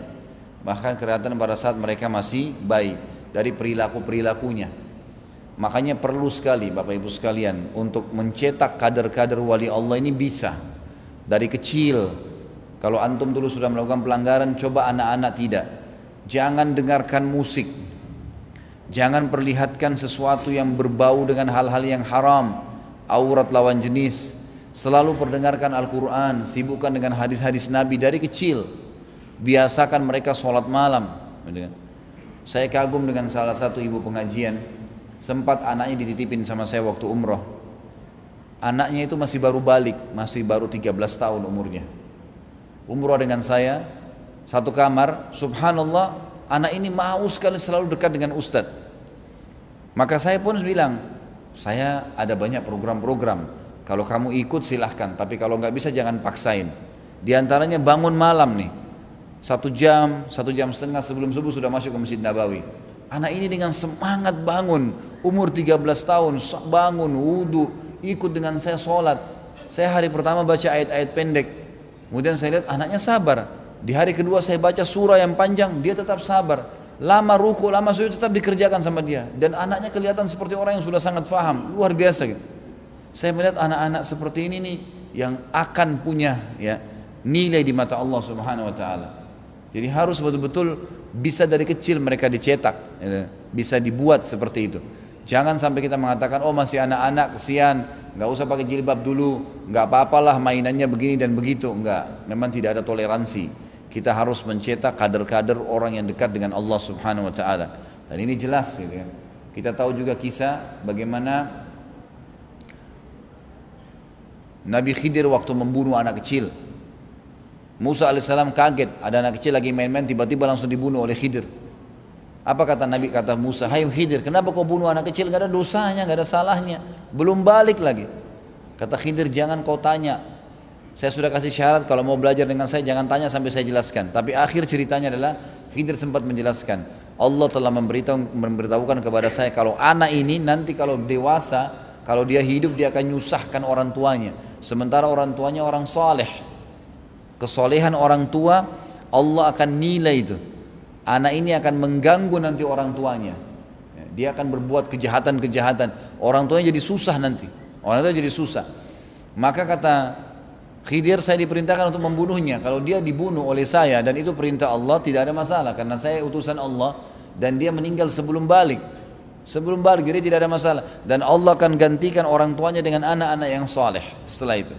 bahkan kelihatan pada saat mereka masih bayi dari perilaku-perilakunya. Makanya perlu sekali Bapak Ibu sekalian untuk mencetak kader-kader wali Allah ini bisa dari kecil. Kalau antum dulu sudah melakukan pelanggaran, coba anak-anak tidak. Jangan dengarkan musik, jangan perlihatkan sesuatu yang berbau dengan hal-hal yang haram, aurat lawan jenis. Selalu perdengarkan Al-Quran, sibukkan dengan hadis-hadis Nabi dari kecil. Biasakan mereka sholat malam. Saya kagum dengan salah satu ibu pengajian, sempat anaknya dititipin sama saya waktu umroh. Anaknya itu masih baru balik, masih baru 13 tahun umurnya. Umroh dengan saya, satu kamar, subhanallah, anak ini mau sekali selalu dekat dengan ustadz. Maka saya pun bilang, saya ada banyak program-program, kalau kamu ikut silahkan, tapi kalau nggak bisa jangan paksain. Di antaranya bangun malam nih, 1 jam setengah sebelum subuh sudah masuk ke Masjid Nabawi. Anak ini dengan semangat bangun, umur 13 tahun, bangun, wudu, ikut dengan saya sholat. Saya hari pertama baca ayat-ayat pendek, kemudian saya lihat anaknya sabar. Di hari kedua saya baca surah yang panjang, dia tetap sabar. Lama ruku, lama sujud tetap dikerjakan sama dia. Dan anaknya kelihatan seperti orang yang sudah sangat faham, luar biasa gitu. Saya melihat anak-anak seperti ini nih yang akan punya ya nilai di mata Allah Subhanahu wa taala. Jadi harus betul-betul bisa dari kecil mereka dicetak, ya, bisa dibuat seperti itu. Jangan sampai kita mengatakan, oh masih anak-anak, kesian, nggak usah pakai jilbab dulu, nggak apa-apalah mainannya begini dan begitu. Enggak, memang tidak ada toleransi. Kita harus mencetak kader-kader orang yang dekat dengan Allah Subhanahu wa taala. Dan ini jelas gitu ya. Kita tahu juga kisah bagaimana Nabi Khidir waktu membunuh anak kecil. Musa alaihissalam kaget, ada anak kecil lagi main-main, tiba-tiba langsung dibunuh oleh Khidir. Apa kata Nabi, kata Musa, hai Khidir, kenapa kau bunuh anak kecil? Gak ada dosanya, gak ada salahnya, belum balik lagi. Kata Khidir, jangan kau tanya, saya sudah kasih syarat kalau mau belajar dengan saya jangan tanya sampai saya jelaskan. Tapi akhir ceritanya adalah Khidir sempat menjelaskan, Allah telah memberitahukan kepada saya kalau anak ini nanti kalau dewasa, kalau dia hidup dia akan nyusahkan orang tuanya, sementara orang tuanya orang saleh. Kesolehan orang tua Allah akan nilai itu. Anak ini akan mengganggu nanti orang tuanya. Dia akan berbuat kejahatan-kejahatan. Orang tuanya jadi susah nanti. Orang tuanya jadi susah. Maka kata Khidir saya diperintahkan untuk membunuhnya. Kalau dia dibunuh oleh saya dan itu perintah Allah, tidak ada masalah karena saya utusan Allah dan dia meninggal sebelum balik. Sebelum balik jadi tidak ada masalah dan Allah akan gantikan orang tuanya dengan anak-anak yang soleh setelah itu.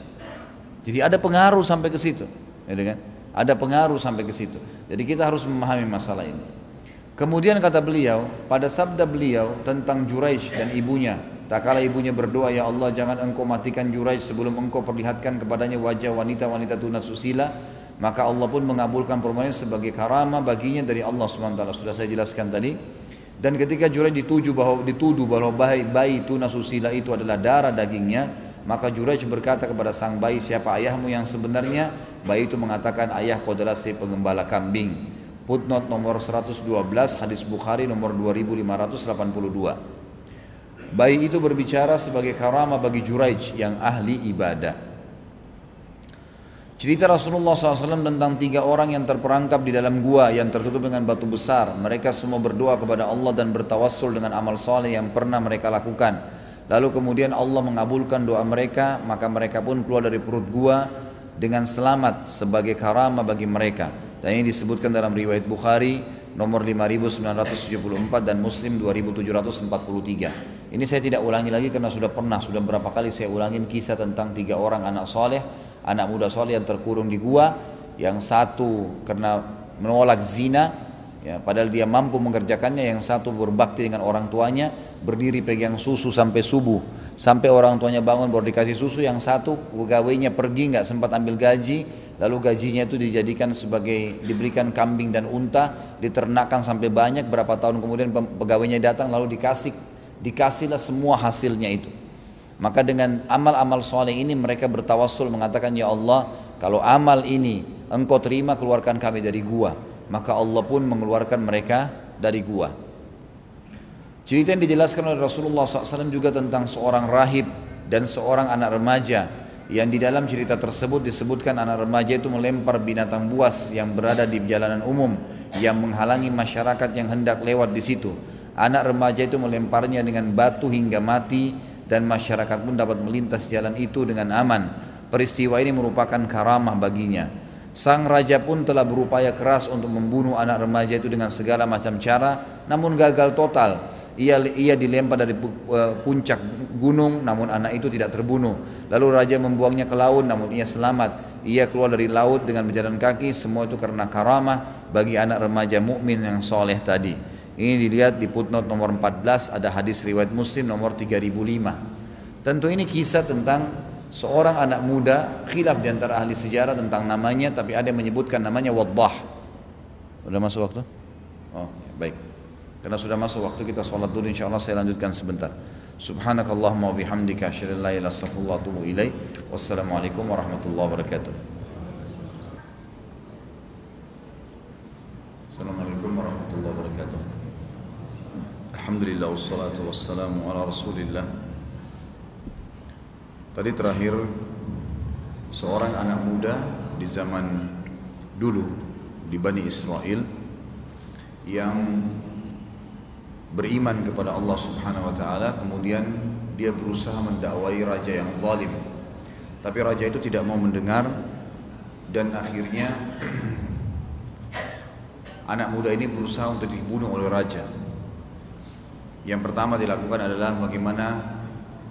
Jadi ada pengaruh sampai ke situ, gitu kan? Ada pengaruh sampai ke situ. Jadi kita harus memahami masalah ini. Kemudian kata beliau, pada sabda beliau tentang Juraij dan ibunya, tak kala ibunya berdoa, ya Allah jangan engkau matikan Juraij sebelum engkau perlihatkan kepadanya wajah wanita-wanita tunasusila, maka Allah pun mengabulkan permohonannya sebagai karamah baginya dari Allah SWT. Sudah saya jelaskan tadi. Dan ketika Juraij dituduh bahwa bayi tunasusila itu adalah darah dagingnya, maka Juraij berkata kepada sang bayi, siapa ayahmu yang sebenarnya? Bayi itu mengatakan, ayahku adalah si pengembala kambing. Footnote nomor 112, hadis Bukhari nomor 2582. Bayi itu berbicara sebagai karamah bagi Juraij yang ahli ibadah. Cerita Rasulullah SAW tentang 3 orang yang terperangkap di dalam gua yang tertutup dengan batu besar. Mereka semua berdoa kepada Allah dan bertawassul dengan amal soleh yang pernah mereka lakukan. Lalu kemudian Allah mengabulkan doa mereka, maka mereka pun keluar dari perut gua dengan selamat sebagai karamah bagi mereka. Dan ini disebutkan dalam riwayat Bukhari nomor 5974 dan Muslim 2743. Ini saya tidak ulangi lagi karena sudah berapa kali saya ulangin kisah tentang 3 orang anak soleh, anak muda soleh yang terkurung di gua. Yang satu karena menolak zina, ya, padahal dia mampu mengerjakannya. Yang satu berbakti dengan orang tuanya, berdiri pegang susu sampai subuh, sampai orang tuanya bangun baru dikasih susu. Yang satu pegawainya pergi nggak sempat ambil gaji, lalu gajinya itu diberikan kambing dan unta, diternakkan sampai banyak. Berapa tahun kemudian pegawainya datang lalu dikasihlah semua hasilnya itu. Maka dengan amal-amal soleh ini mereka bertawassul mengatakan, ya Allah kalau amal ini engkau terima, keluarkan kami dari gua. Maka Allah pun mengeluarkan mereka dari gua. Cerita yang dijelaskan oleh Rasulullah SAW juga tentang seorang rahib dan seorang anak remaja, yang di dalam cerita tersebut disebutkan anak remaja itu melempar binatang buas yang berada di jalanan umum yang menghalangi masyarakat yang hendak lewat di situ. Anak remaja itu melemparnya dengan batu hingga mati dan masyarakat pun dapat melintas jalan itu dengan aman. Peristiwa ini merupakan karamah baginya. Sang raja pun telah berupaya keras untuk membunuh anak remaja itu dengan segala macam cara, namun gagal total. Ia dilempar dari puncak gunung, namun anak itu tidak terbunuh. Lalu raja membuangnya ke laut, namun ia selamat. Ia keluar dari laut dengan berjalan kaki. Semua itu karena karamah bagi anak remaja mukmin yang soleh tadi. Ini dilihat di footnote nomor 14, ada hadis riwayat Muslim nomor 3005. Tentu ini kisah tentang seorang anak muda, khilaf di antara ahli sejarah tentang namanya, tapi ada yang menyebutkan namanya Waddah. Sudah masuk waktu? Oh, baik. Karena sudah masuk waktu, kita sholat dulu, insyaallah saya lanjutkan sebentar. Subhanakallahumma wa bihamdika asyhadu an la ilaha illa anta astaghfiruka wa atubu ilaik. Wassalamualaikum warahmatullahi wabarakatuh. Assalamualaikum warahmatullahi wabarakatuh. Alhamdulillah wassalatu wassalamu ala Rasulillah. Tadi terakhir seorang anak muda di zaman dulu di Bani Israel yang beriman kepada Allah Subhanahu wa taala, kemudian dia berusaha mendakwai raja yang zalim. Tapi raja itu tidak mau mendengar dan akhirnya anak muda ini berusaha untuk dibunuh oleh raja. Yang pertama dilakukan adalah bagaimana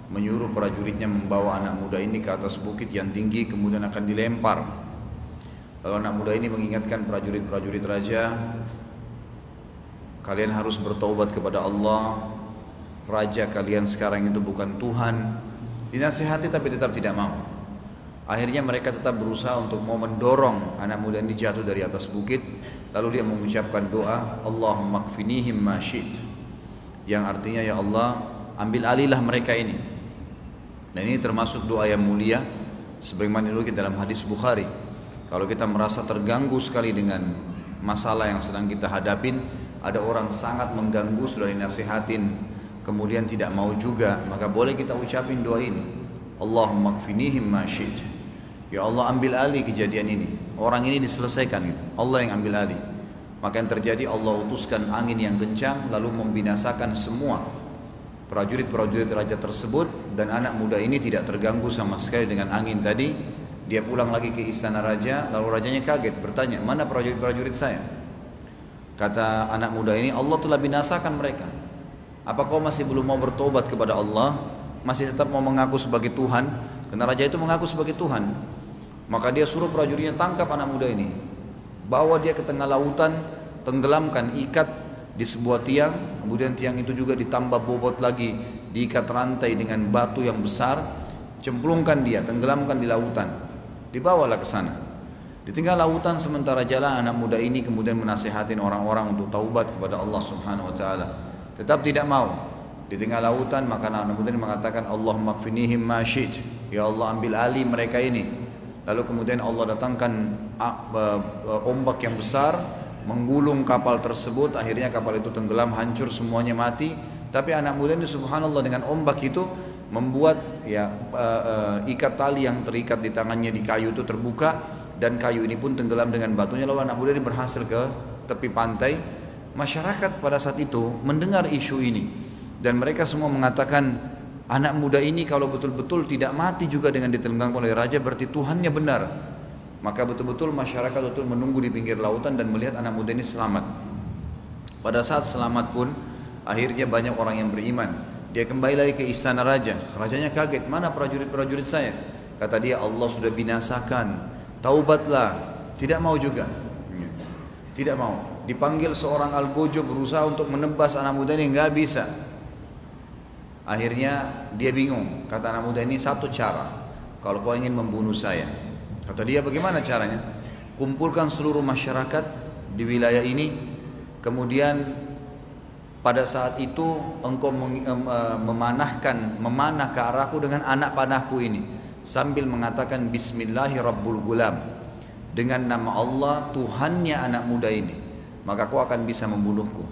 menyuruh prajuritnya membawa anak muda ini ke atas bukit yang tinggi, kemudian akan dilempar. Lalu anak muda ini mengingatkan prajurit-prajurit raja, kalian harus bertaubat kepada Allah. Raja kalian sekarang itu bukan Tuhan. Dinasihati tapi tetap tidak mau. Akhirnya mereka tetap berusaha untuk mau mendorong anak muda ini jatuh dari atas bukit. Lalu dia mengucapkan doa, Allahumma kfinihim ma syi'ta, yang artinya ya Allah ambil alihlah mereka ini. Dan ini termasuk doa yang mulia, sebagaimana disebutkan dalam hadis Bukhari. Kalau kita merasa terganggu sekali dengan masalah yang sedang kita hadapin, ada orang sangat mengganggu, sudah dinasihatin kemudian tidak mau juga, maka boleh kita ucapin doa ini, Allahumma kfinihim ma syi'ta, ya Allah ambil alih kejadian ini, orang ini diselesaikan itu, Allah yang ambil alih. Maka yang terjadi, Allah utuskan angin yang kencang lalu membinasakan semua prajurit-prajurit raja tersebut, dan anak muda ini tidak terganggu sama sekali dengan angin tadi. Dia pulang lagi ke istana raja, lalu rajanya kaget bertanya, mana prajurit-prajurit saya? Kata anak muda ini, Allah telah binasakan mereka. Apa kau masih belum mau bertobat kepada Allah? Masih tetap mau mengaku sebagai Tuhan? Karena raja itu mengaku sebagai Tuhan. Maka dia suruh prajuritnya tangkap anak muda ini, bawa dia ke tengah lautan, tenggelamkan, ikat di sebuah tiang. Kemudian tiang itu juga ditambah bobot lagi, diikat rantai dengan batu yang besar, cemplungkan dia, tenggelamkan di lautan. Dibawalah ke sana. Di tengah lautan sementara jalan, anak muda ini kemudian menasihatin orang-orang untuk taubat kepada Allah Subhanahu wa taala. Tetap tidak mau. Di tengah lautan maka anak muda ini mengatakan, Allahumma kfinihim ma syi'ta. Ya Allah, ambil alih mereka ini. Lalu kemudian Allah datangkan ombak yang besar, menggulung kapal tersebut. Akhirnya kapal itu tenggelam, hancur, semuanya mati. Tapi anak muda ini subhanallah dengan ombak itu membuat ikat tali yang terikat di tangannya di kayu itu terbuka, dan kayu ini pun tenggelam dengan batunya. Lalu anak muda ini berhasil ke tepi pantai. Masyarakat pada saat itu mendengar isu ini, dan mereka semua mengatakan, anak muda ini kalau betul-betul tidak mati juga dengan ditenggelamkan oleh raja, berarti Tuhannya benar. Maka betul-betul masyarakat betul menunggu di pinggir lautan dan melihat anak muda ini selamat. Pada saat selamat pun akhirnya banyak orang yang beriman. Dia kembali lagi ke istana raja. Rajanya kaget, mana prajurit-prajurit saya? Kata dia, Allah sudah binasakan, taubatlah. Tidak mau juga. Tidak mau. Dipanggil seorang algojo berusaha untuk menebas anak muda ini, nggak bisa. Akhirnya dia bingung. Kata anak muda ini, satu cara, kalau kau ingin membunuh saya. Kata dia, bagaimana caranya? Kumpulkan seluruh masyarakat di wilayah ini, kemudian pada saat itu engkau memanah ke arahku dengan anak panahku ini, sambil mengatakan Bismillahirrabbilgulam, dengan nama Allah Tuhannya anak muda ini, maka kau akan bisa membunuhku.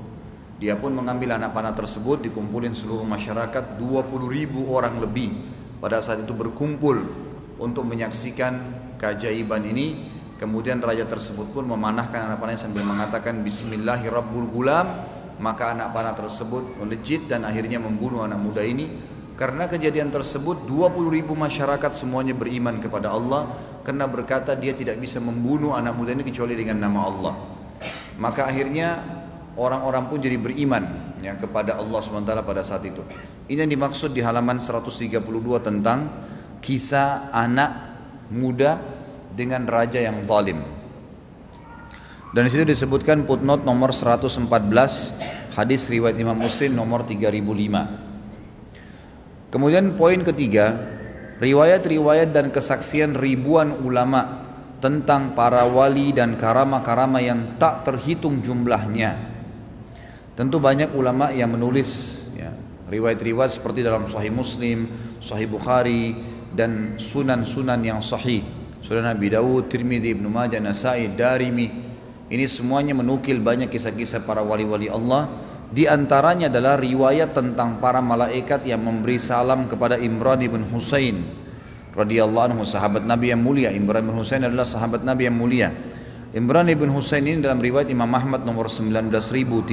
Dia pun mengambil anak panah tersebut, dikumpulin seluruh masyarakat, 20.000 orang lebih pada saat itu berkumpul untuk menyaksikan keajaiban ini. Kemudian raja tersebut pun memanahkan anak panahnya sambil mengatakan Bismillahirrabbilgulam. Maka anak panah tersebut melejit dan akhirnya membunuh anak muda ini. Karena kejadian tersebut 20.000 masyarakat semuanya beriman kepada Allah, karena berkata dia tidak bisa membunuh anak muda ini kecuali dengan nama Allah. Maka akhirnya orang-orang pun jadi beriman kepada Allah SWT pada saat itu. Ini yang dimaksud di halaman 132 tentang kisah anak muda dengan raja yang zalim. Dan di situ disebutkan footnote nomor 114, hadis riwayat Imam Muslim nomor 3005. Kemudian poin ketiga, riwayat-riwayat dan kesaksian ribuan ulama tentang para wali dan karama-karama yang tak terhitung jumlahnya. Tentu banyak ulama yang menulis riwayat-riwayat seperti dalam Sahih Muslim, Sahih Bukhari, dan sunan-sunan yang sahih, Sunan Abi Dawud, Tirmidzi, Ibnu Majah, Nasai, Darimi. Ini semuanya menukil banyak kisah-kisah para wali-wali Allah. Di antaranya adalah riwayat tentang para malaikat yang memberi salam kepada Imran bin Husain radhiyallahu anhu, sahabat Nabi yang mulia. Imran bin Husain adalah sahabat Nabi yang mulia. Imran bin Husain ini dalam riwayat Imam Ahmad nomor 19.332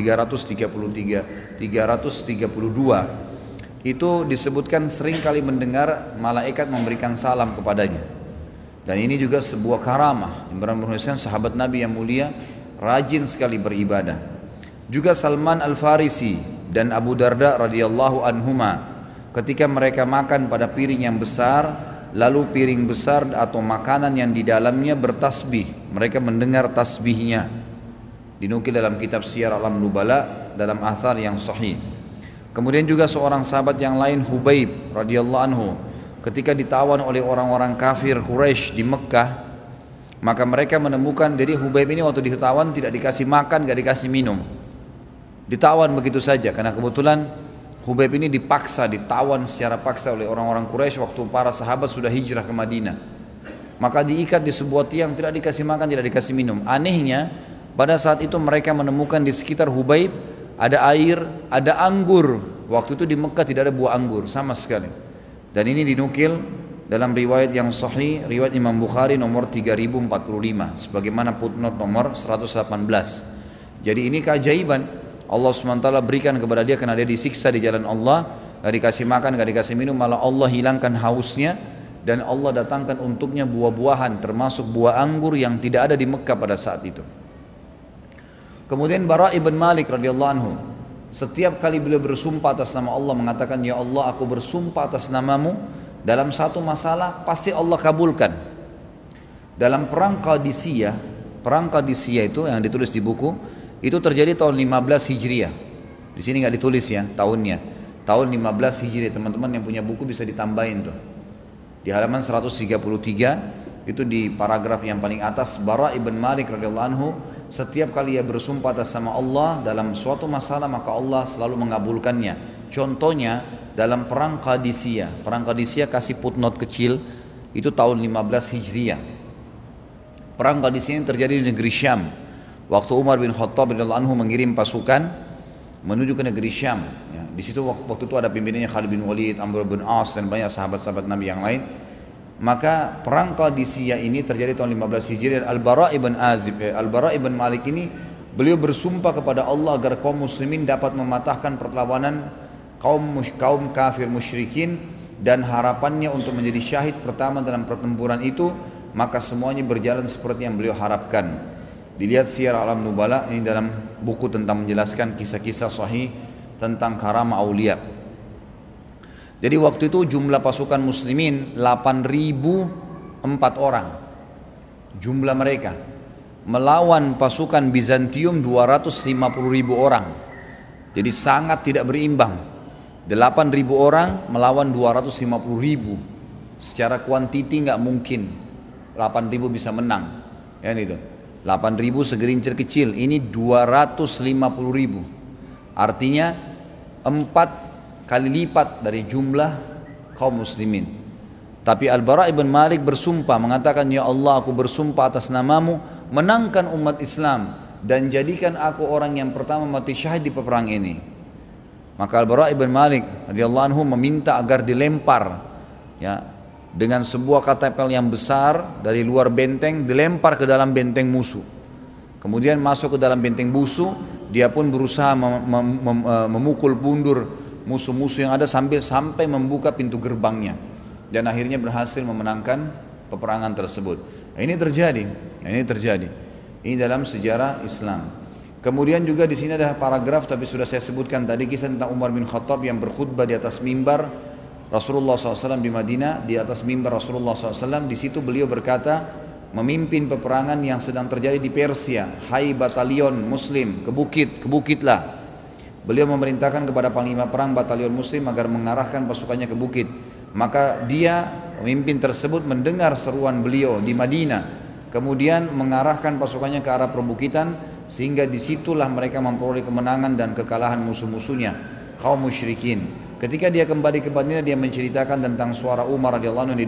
itu disebutkan sering kali mendengar malaikat memberikan salam kepadanya. Dan ini juga sebuah karamah. Imran bin Husain sahabat Nabi yang mulia, rajin sekali beribadah. Juga Salman Al-Farisi dan Abu Darda radhiyallahu anhuma, ketika mereka makan pada piring yang besar, lalu piring besar atau makanan yang di dalamnya bertasbih, mereka mendengar tasbihnya. Dinukil dalam kitab Syiar Alam Nubala dalam athar yang sahih. Kemudian juga seorang sahabat yang lain, Hubaib radhiyallahu anhu, ketika ditawan oleh orang-orang kafir Quraisy di Mekah, maka mereka menemukan, jadi Hubaib ini waktu ditawan tidak dikasih makan, tidak dikasih minum, ditawan begitu saja. Karena kebetulan Hubaib ini ditawan secara paksa oleh orang-orang Quraisy waktu para sahabat sudah hijrah ke Madinah. Maka diikat di sebuah tiang, tidak dikasih makan, tidak dikasih minum. Anehnya pada saat itu mereka menemukan di sekitar Hubaib ada air, ada anggur. Waktu itu di Mekah tidak ada buah anggur sama sekali. Dan ini dinukil dalam riwayat yang sahih, riwayat Imam Bukhari nomor 3045, sebagaimana footnote nomor 118. Jadi ini keajaiban Allah SWT berikan kepada dia karena dia disiksa di jalan Allah, gak dikasih makan, gak dikasih minum, malah Allah hilangkan hausnya, dan Allah datangkan untuknya buah-buahan termasuk buah anggur yang tidak ada di Mekah pada saat itu. Kemudian Bara' ibn Malik radhiyallahu anhu, setiap kali beliau bersumpah atas nama Allah mengatakan, ya Allah aku bersumpah atas namamu dalam satu masalah pasti Allah kabulkan. Dalam perang Qadisiyah itu yang ditulis di buku itu terjadi tahun 15 Hijriah. Di sini nggak ditulis ya tahunnya. Tahun 15 Hijriah, teman-teman yang punya buku bisa ditambahin tuh. Di halaman 133 itu di paragraf yang paling atas, Bara' ibn Malik radhiyallahu anhu setiap kali ia bersumpah atas nama Allah dalam suatu masalah maka Allah selalu mengabulkannya. Contohnya dalam perang Qadisiyah. Perang Qadisiyah kasih footnote kecil itu tahun 15 Hijriah. Perang Qadisiyah ini terjadi di negeri Syam. Waktu Umar bin Khattab radhiyallahu anhu mengirim pasukan menuju ke negeri Syam. Ya, di situ waktu itu ada pimpinannya Khalid bin Walid, Amr bin As dan banyak sahabat-sahabat Nabi yang lain. Maka perang Qadisiyah ini terjadi tahun 15 Hijriah. Al-Bara' ibn Malik ini beliau bersumpah kepada Allah agar kaum muslimin dapat mematahkan perlawanan kaum kafir musyrikin dan harapannya untuk menjadi syahid pertama dalam pertempuran itu, maka semuanya berjalan seperti yang beliau harapkan. Dilihat Syiar A'lam Nubala ini dalam buku tentang menjelaskan kisah-kisah sahih tentang karamah aulia. Jadi waktu itu jumlah pasukan muslimin 8.004 orang jumlah mereka, melawan pasukan Bizantium 250.000 orang. Jadi sangat tidak berimbang. 8.000 orang melawan 250.000. Secara kuantiti nggak mungkin 8.000 bisa menang. Ya itu. 8.000 segerincir kecil, ini 250.000. Artinya 4 kali lipat dari jumlah kaum muslimin. Tapi Al-Bara' ibn Malik bersumpah mengatakan, ya Allah aku bersumpah atas namamu, menangkan umat Islam dan jadikan aku orang yang pertama mati syahid di peperang ini. Maka Al-Bara' ibn Malik radhiyallahu anhu meminta agar dilempar ya dengan sebuah katapel yang besar dari luar benteng, dilempar ke dalam benteng musuh. Kemudian masuk ke dalam benteng musuh, dia pun berusaha memukul mundur musuh-musuh yang ada sampai membuka pintu gerbangnya, dan akhirnya berhasil memenangkan peperangan tersebut. Ini terjadi. Ini dalam sejarah Islam. Kemudian juga di sini ada paragraf, tapi sudah saya sebutkan tadi, kisah tentang Umar bin Khattab yang berkhutbah di atas mimbar Rasulullah SAW di Madinah. Di atas mimbar Rasulullah SAW, di situ beliau berkata, memimpin peperangan yang sedang terjadi di Persia. Hai batalion Muslim, ke bukitlah. Beliau memerintahkan kepada panglima perang batalion Muslim agar mengarahkan pasukannya ke bukit. Maka dia, pemimpin tersebut, mendengar seruan beliau di Madinah, kemudian mengarahkan pasukannya ke arah perbukitan, sehingga disitulah mereka memperoleh kemenangan dan kekalahan musuh-musuhnya, kaum musyrikin. Ketika dia kembali ke Madinah, dia menceritakan tentang suara Umar radhiyallahu anhu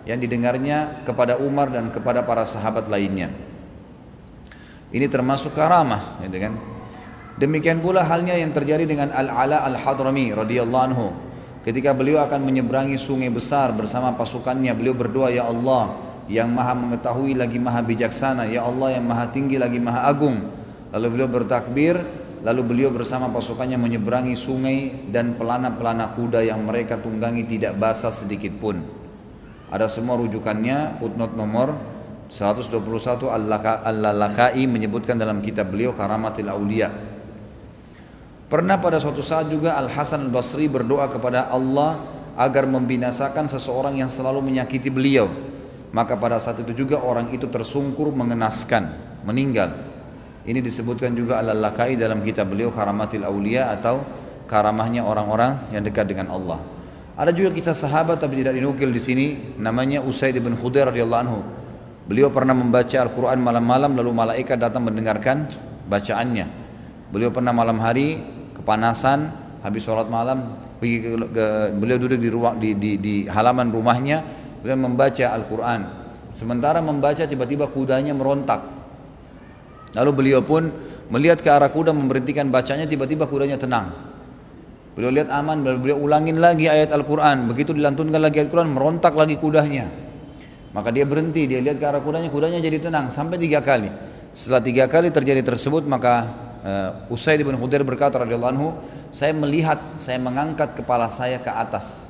yang didengarnya kepada Umar dan kepada para sahabat lainnya. Ini termasuk karamah, gitu kan? Demikian pula halnya yang terjadi dengan Al-Ala Al-Hadrami radhiyallahu anhu. Ketika beliau akan menyeberangi sungai besar bersama pasukannya, beliau berdoa, ya Allah yang maha mengetahui lagi maha bijaksana, ya Allah yang maha tinggi lagi maha agung. Lalu beliau bertakbir, lalu beliau bersama pasukannya menyeberangi sungai, dan pelana-pelana kuda yang mereka tunggangi tidak basah sedikit pun. Ada semua rujukannya, footnote nomor 121 Al-Lalakai menyebutkan dalam kitab beliau Karamatil Aulia. Pernah pada suatu saat juga Al-Hasan Al-Basri berdoa kepada Allah agar membinasakan seseorang yang selalu menyakiti beliau. Maka pada saat itu juga orang itu tersungkur mengenaskan, meninggal. Ini disebutkan juga Al-Lalakai dalam kitab beliau Karamatil Aulia, atau karamahnya orang-orang yang dekat dengan Allah. Ada juga kisah sahabat tapi tidak dinukil di sini, namanya Usaid bin Khudair radhiyallahu anhu. Beliau pernah membaca Al-Quran malam-malam, lalu malaikat datang mendengarkan bacaannya. Beliau pernah malam hari kepanasan, habis sholat malam beliau duduk di halaman rumahnya, beliau membaca Al-Quran. Sementara membaca tiba-tiba kudanya merontak. Lalu beliau pun melihat ke arah kuda, memberhentikan bacanya, tiba-tiba kudanya tenang. Beliau lihat aman, beliau ulangin lagi ayat Al-Quran. Begitu dilantunkan lagi Al-Quran, merontak lagi kudanya. Maka dia berhenti, dia lihat ke arah kudanya jadi tenang sampai 3 kali. Setelah 3 kali terjadi tersebut, maka Usaid bin Khudair berkata radhiyallahu anhu, saya mengangkat kepala saya ke atas.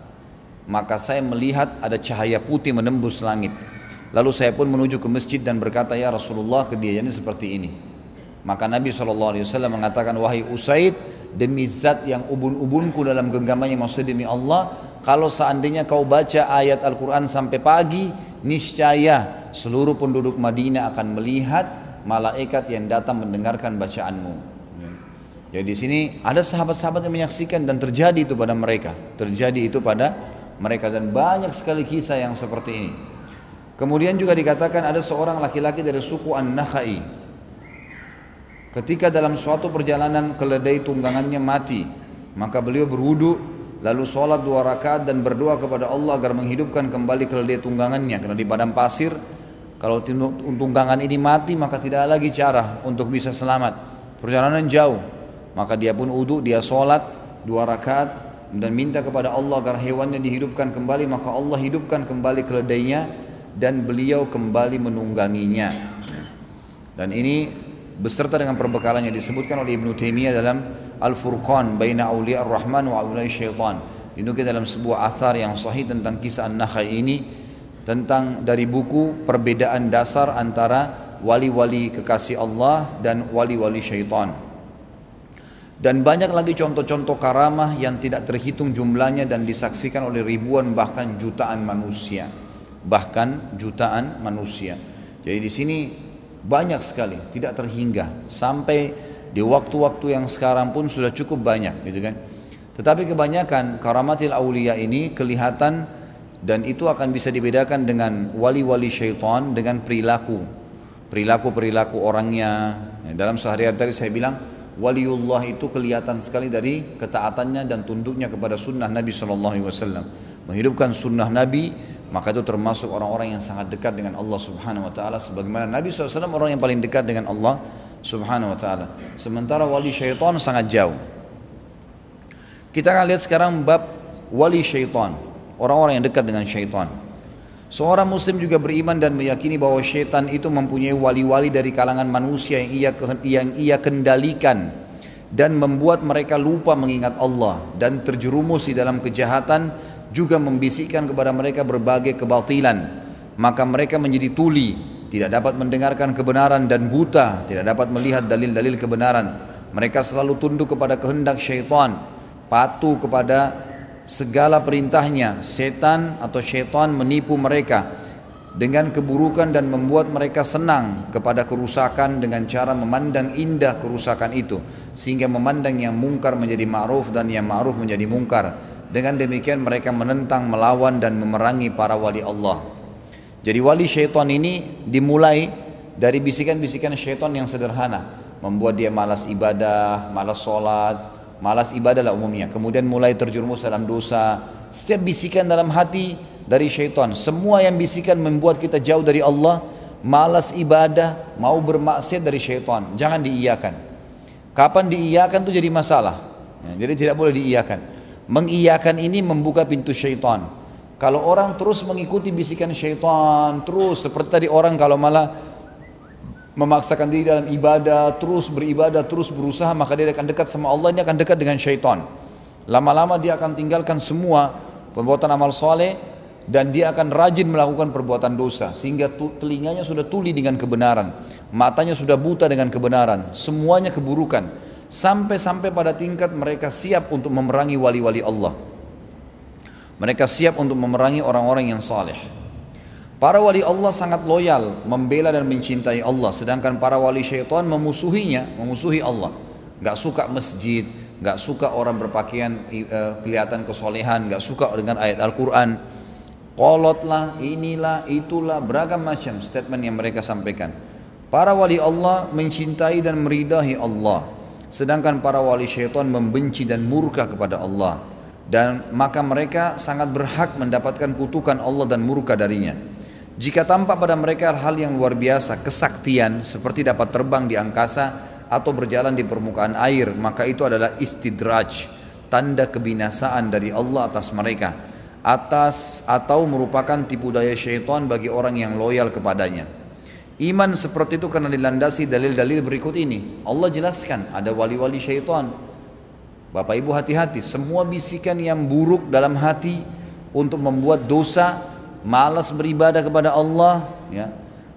maka saya melihat ada cahaya putih menembus langit. Lalu saya pun menuju ke masjid dan berkata, ya Rasulullah, kejadiannya seperti ini. Maka Nabi SAW mengatakan, wahai Usaid, demi zat yang ubun-ubunku dalam genggamannya, maksudnya demi Allah, kalau seandainya kau baca ayat Al-Quran sampai pagi, niscaya seluruh penduduk Madinah akan melihat malaikat yang datang mendengarkan bacaanmu. Jadi di sini ada sahabat-sahabat yang menyaksikan dan terjadi itu pada mereka. Dan banyak sekali kisah yang seperti ini. Kemudian juga dikatakan ada seorang laki-laki dari suku An-Nakhai. Ketika dalam suatu perjalanan keledai tunggangannya mati, maka beliau berwudu, lalu sholat 2 rakaat dan berdoa kepada Allah agar menghidupkan kembali keledai tunggangannya. Karena di padang pasir, kalau tunggangan ini mati maka tidak ada lagi cara untuk bisa selamat. Perjalanan jauh, maka dia pun wudu, dia sholat 2 rakaat dan minta kepada Allah agar hewannya dihidupkan kembali. Maka Allah hidupkan kembali keledainya dan beliau kembali menungganginya. Dan ini beserta dengan perbekalannya disebutkan oleh Ibnu Taimiyah dalam Al-Furqan baina awliya ar-Rahman wa awliya syaitan. Dinukil dalam sebuah athar yang sahih tentang kisah An-Nakhai ini, tentang dari buku perbedaan dasar antara wali-wali kekasih Allah dan wali-wali syaitan. Dan banyak lagi contoh-contoh karamah yang tidak terhitung jumlahnya dan disaksikan oleh ribuan bahkan jutaan manusia. Jadi di sini banyak sekali, tidak terhingga, sampai di waktu-waktu yang sekarang pun sudah cukup banyak, gitu kan. Tetapi kebanyakan karamatil aulia ini kelihatan, dan itu akan bisa dibedakan dengan wali-wali syaitan dengan perilaku orangnya. Dalam sehari-hari tadi saya bilang waliullah itu kelihatan sekali dari ketaatannya dan tunduknya kepada sunnah Nabi SAW, menghidupkan sunnah Nabi. Maka itu termasuk orang-orang yang sangat dekat dengan Allah Subhanahu Wa Taala. Sebagaimana Nabi SAW orang yang paling dekat dengan Allah Subhanahu Wa Taala. Sementara wali syaitan sangat jauh. Kita akan lihat sekarang bab wali syaitan, orang-orang yang dekat dengan syaitan. Seorang muslim juga beriman dan meyakini bahwa syaitan itu mempunyai wali-wali dari kalangan manusia yang ia kendalikan dan membuat mereka lupa mengingat Allah dan terjerumus di dalam kejahatan, juga membisikkan kepada mereka berbagai kebatilan. Maka mereka menjadi tuli, tidak dapat mendengarkan kebenaran, dan buta, tidak dapat melihat dalil-dalil kebenaran. Mereka selalu tunduk kepada kehendak syaitan, patuh kepada segala perintahnya. Setan atau syaitan menipu mereka dengan keburukan dan membuat mereka senang kepada kerusakan dengan cara memandang indah kerusakan itu, sehingga memandang yang mungkar menjadi ma'ruf dan yang ma'ruf menjadi mungkar. Dengan demikian mereka menentang, melawan dan memerangi para wali Allah. Jadi wali syaitan ini dimulai dari bisikan-bisikan syaitan yang sederhana, membuat dia malas ibadah, malas sholat, malas ibadah lah umumnya. Kemudian mulai terjerumus dalam dosa. Setiap bisikan dalam hati dari syaitan, semua yang bisikan membuat kita jauh dari Allah, malas ibadah, mau bermaksiat dari syaitan. Jangan diiyakan. Kapan diiyakan itu jadi masalah. Jadi tidak boleh diiyakan. Mengiyakan ini membuka pintu syaitan. Kalau orang terus mengikuti bisikan syaitan, terus seperti tadi orang kalau malah memaksakan diri dalam ibadah, terus beribadah, terus berusaha, maka dia akan dekat sama Allah, ini akan dekat dengan syaitan. Lama-lama dia akan tinggalkan semua perbuatan amal soleh dan dia akan rajin melakukan perbuatan dosa, sehingga telinganya sudah tuli dengan kebenaran, matanya sudah buta dengan kebenaran, semuanya keburukan. Sampai pada tingkat mereka siap untuk memerangi wali-wali Allah. Mereka siap untuk memerangi orang-orang yang saleh. Para wali Allah sangat loyal, membela dan mencintai Allah. Sedangkan para wali syaitan memusuhinya, memusuhi Allah. Gak suka masjid, gak suka orang berpakaian kelihatan kesolehan, gak suka dengan ayat Al-Quran. Kolotlah, inilah, itulah, beragam macam statement yang mereka sampaikan. Para wali Allah mencintai dan meridahi Allah. Sedangkan para wali syaitan membenci dan murka kepada Allah, dan maka mereka sangat berhak mendapatkan kutukan Allah dan murka darinya. Jika tampak pada mereka hal yang luar biasa, kesaktian seperti dapat terbang di angkasa atau berjalan di permukaan air, maka itu adalah istidraj, tanda kebinasaan dari Allah atas mereka, atau merupakan tipu daya syaitan bagi orang yang loyal kepadanya. Iman seperti itu karena dilandasi dalil-dalil berikut ini. Allah jelaskan ada wali-wali syaitan. Bapak ibu hati-hati, semua bisikan yang buruk dalam hati, untuk membuat dosa, malas beribadah kepada Allah, ya,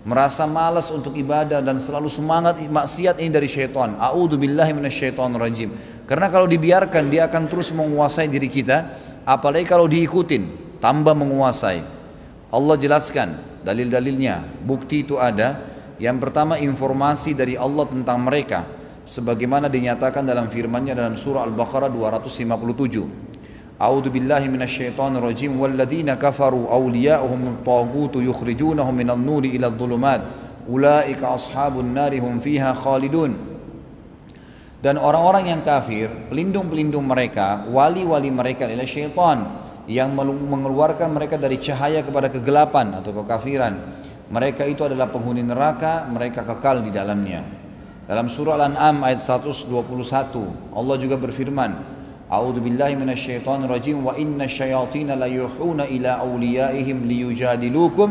merasa malas untuk ibadah dan selalu semangat maksiat, ini dari syaitan. A'udzubillahi minasyaitonirrajim. Karena kalau dibiarkan dia akan terus menguasai diri kita, apalagi kalau diikutin, tambah menguasai. Allah jelaskan dalil-dalilnya, bukti itu ada. Yang pertama, informasi dari Allah tentang mereka, sebagaimana dinyatakan dalam firman-Nya dalam surah Al-Baqarah 257. A'udzu billahi minasyaitonir rajim walladzina kafaru awliya'uhum at-taghut yukhrijunahum minan nuri ila adh-dhulumat ulaika ashabun nari hum fiha khalidun. Dan orang-orang yang kafir, pelindung-pelindung mereka, wali-wali mereka adalah syaitan yang mengeluarkan mereka dari cahaya kepada kegelapan atau kekafiran. Mereka itu adalah penghuni neraka, mereka kekal di dalamnya. Dalam surah Al-An'am ayat 121 Allah juga berfirman, A'udzu billahi minasyaitonir rajim wa innasyayatina la yuhuna ila awliyaihim liyujadilukum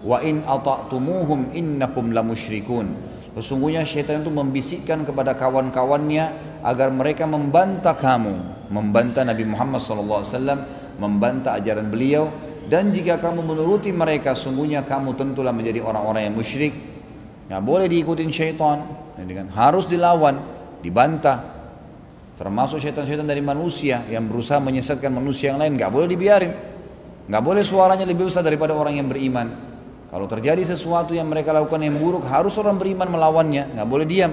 wa in ata'tumuhum innakum lamusyrikun. Sesungguhnya syaitan itu membisikkan kepada kawan-kawannya agar mereka membantah kamu, membantah Nabi Muhammad SAW, membantah ajaran beliau, dan jika kamu menuruti mereka sungguhnya kamu tentulah menjadi orang-orang yang musyrik. Nggak boleh diikutin syaitan, harus dilawan, dibantah. Termasuk syaitan-syaitan dari manusia yang berusaha menyesatkan manusia yang lain, nggak boleh dibiarin, nggak boleh suaranya lebih besar daripada orang yang beriman. Kalau terjadi sesuatu yang mereka lakukan yang buruk, harus orang beriman melawannya, nggak boleh diam.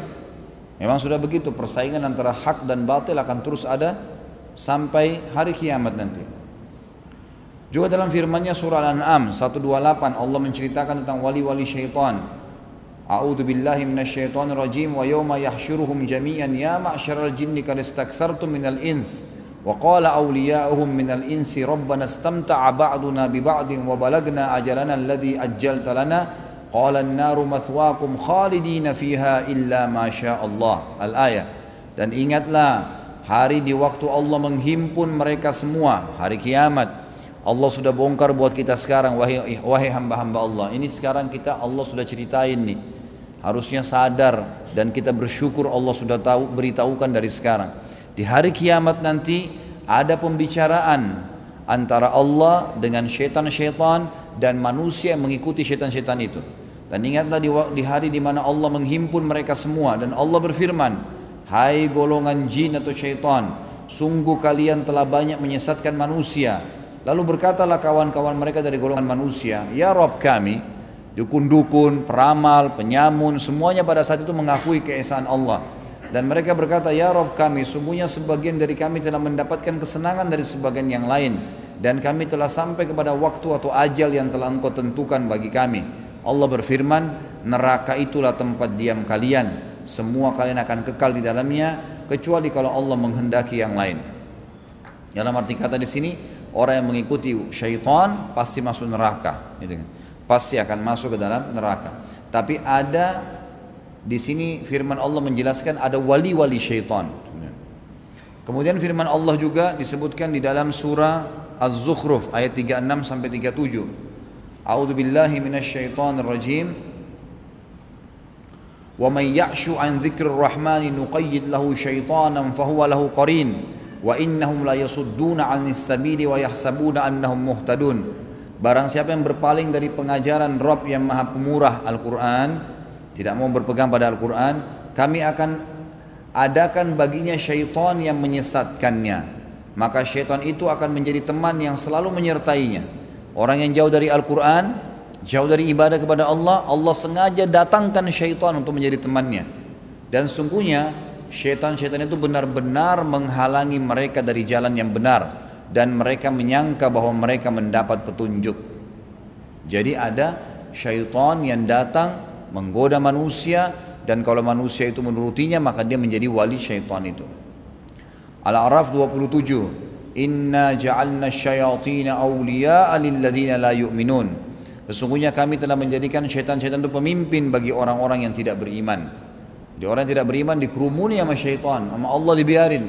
Memang sudah begitu, persaingan antara hak dan batil akan terus ada sampai hari kiamat nanti. Juga dalam firman-Nya surah Al-An'am 128 Allah menceritakan tentang wali-wali syaitan. A'udzu billahi minasyaitonir rajim wa yauma yahsyuruhum jami'an ya ma'syaral jinni qad istakthartum minal ins wa qala awliya'uhum minal insi rabbana istamta'a ba'duna bi ba'din wa balagna ajalana alladhi ajjalta lana qala an-naru mathwaakum khalidina fiha illa ma sya'allah. Al-ayah. Dan ingatlah hari di waktu Allah menghimpun mereka semua, hari kiamat. Allah sudah bongkar buat kita sekarang, wahai hamba-hamba Allah. Ini sekarang kita Allah sudah ceritain nih. Harusnya sadar dan kita bersyukur Allah sudah beritahukan dari sekarang. Di hari kiamat nanti ada pembicaraan antara Allah dengan syaitan-syaitan dan manusia yang mengikuti syaitan-syaitan itu. Dan ingatlah di hari di mana Allah menghimpun mereka semua dan Allah berfirman, hai golongan jin atau syaitan, sungguh kalian telah banyak menyesatkan manusia. Lalu berkatalah kawan-kawan mereka dari golongan manusia, ya Rabb kami, dukun-dukun, peramal, penyamun, semuanya pada saat itu mengakui keesaan Allah. Dan mereka berkata, ya Rabb kami, sungguhnya sebagian dari kami telah mendapatkan kesenangan dari sebagian yang lain, dan kami telah sampai kepada waktu atau ajal yang telah Engkau tentukan bagi kami. Allah berfirman, neraka itulah tempat diam kalian, semua kalian akan kekal di dalamnya, kecuali kalau Allah menghendaki yang lain. Dalam arti kata di sini, orang yang mengikuti syaitan pasti masuk neraka, pasti akan masuk ke dalam neraka. Tapi ada di sini firman Allah menjelaskan ada wali-wali syaitan. Kemudian firman Allah juga disebutkan di dalam surah Az-Zukhruf ayat 36 sampai 37. A'udzu billahi minasyaitonir rajim. Wa may ya'shu 'an dzikrir rahmani nuqayyid lahu syaitanan fahuwa lahu qarin. Wa innahum la yasudduna 'anis sabili wa yahsabuna annahum muhtadun. Barang siapa yang berpaling dari pengajaran Rabb yang Maha Pemurah Al-Quran, tidak mau berpegang pada Al-Quran, kami akan adakan baginya syaitan yang menyesatkannya. Maka syaitan itu akan menjadi teman yang selalu menyertainya. Orang yang jauh dari Al-Quran, jauh dari ibadah kepada Allah, Allah sengaja datangkan syaitan untuk menjadi temannya. Dan sungguhnya syaitan-syaitan itu benar-benar menghalangi mereka dari jalan yang benar, dan mereka menyangka bahwa mereka mendapat petunjuk. Jadi ada syaitan yang datang menggoda manusia, dan kalau manusia itu menurutinya maka dia menjadi wali syaitan itu. Al-A'raf 27, Inna ja'alna syayatina awliya'a lilladzina la yu'minun. Sesungguhnya kami telah menjadikan syaitan-syaitan itu pemimpin bagi orang-orang yang tidak beriman. Di orang yang tidak beriman dikerumuni sama syaitan, sama Allah dibiarin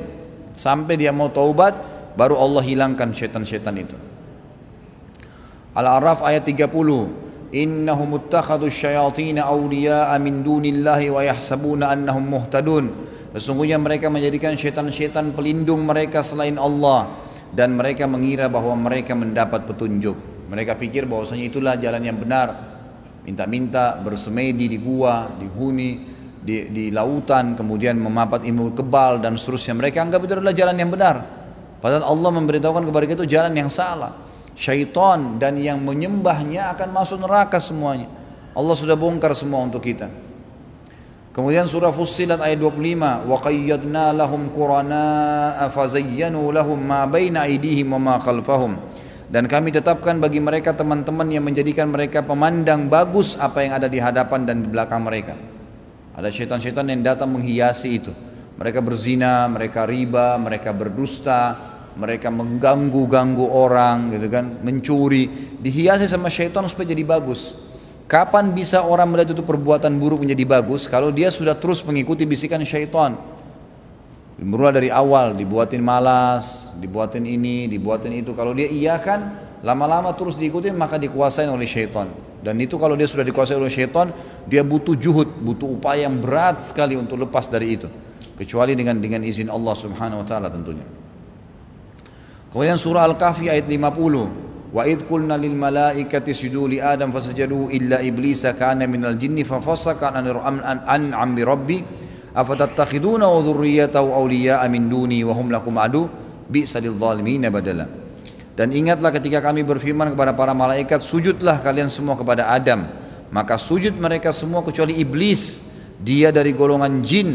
sampai dia mau taubat, baru Allah hilangkan syaitan-syaitan itu. Al-A'raf ayat 30, Innahum ittakhadhu syayatina awliya'a min dunillahi wa yahsabuna annahum muhtadun. Sesungguhnya mereka menjadikan syaitan-syaitan pelindung mereka selain Allah, dan mereka mengira bahwa mereka mendapat petunjuk. Mereka pikir bahwasanya itulah jalan yang benar. Minta-minta bersemedi di gua, di huni, di lautan, kemudian memapat ilmu kebal dan seterusnya. Mereka anggap itu adalah jalan yang benar. Padahal Allah memberitahukan kepada kita itu jalan yang salah. Syaitan dan yang menyembahnya akan masuk neraka semuanya. Allah sudah bongkar semua untuk kita. Kemudian surah Fussilat ayat 25, wa qayyadna lahum qurana'a fazayyanu lahum ma baina aydihim wa ma khalfahum. Dan kami tetapkan bagi mereka teman-teman yang menjadikan mereka pemandang bagus apa yang ada di hadapan dan di belakang mereka. Ada syaitan-syaitan yang datang menghiasi itu. Mereka berzina, mereka riba, mereka berdusta, mereka mengganggu-ganggu orang, gitu kan, mencuri, dihiasi sama syaitan supaya jadi bagus. Kapan bisa orang melihat itu perbuatan buruk menjadi bagus? Kalau dia sudah terus mengikuti bisikan syaitan. Mulai dari awal dibuatin malas, dibuatin ini, dibuatin itu. Kalau dia iyakan, lama-lama terus diikutin maka dikuasai oleh syaitan. Dan itu kalau dia sudah dikuasai oleh syaitan, dia butuh juhud, butuh upaya yang berat sekali untuk lepas dari itu. Kecuali dengan izin Allah Subhanahu wa taala tentunya. Kemudian surah Al-Kahfi ayat 50. Wa idh qulna lil malaikati isjudu li Adam fasajadu illa iblisa kana minal jinni fafasaqa an amri rabbi afatattakhiduna wa dhurriyyatahu awliya'a min duni wa hum lakum adu bi'sa lil zalimin badala. Dan ingatlah ketika kami berfirman kepada para malaikat, sujudlah kalian semua kepada Adam, maka sujud mereka semua kecuali iblis, dia dari golongan jin,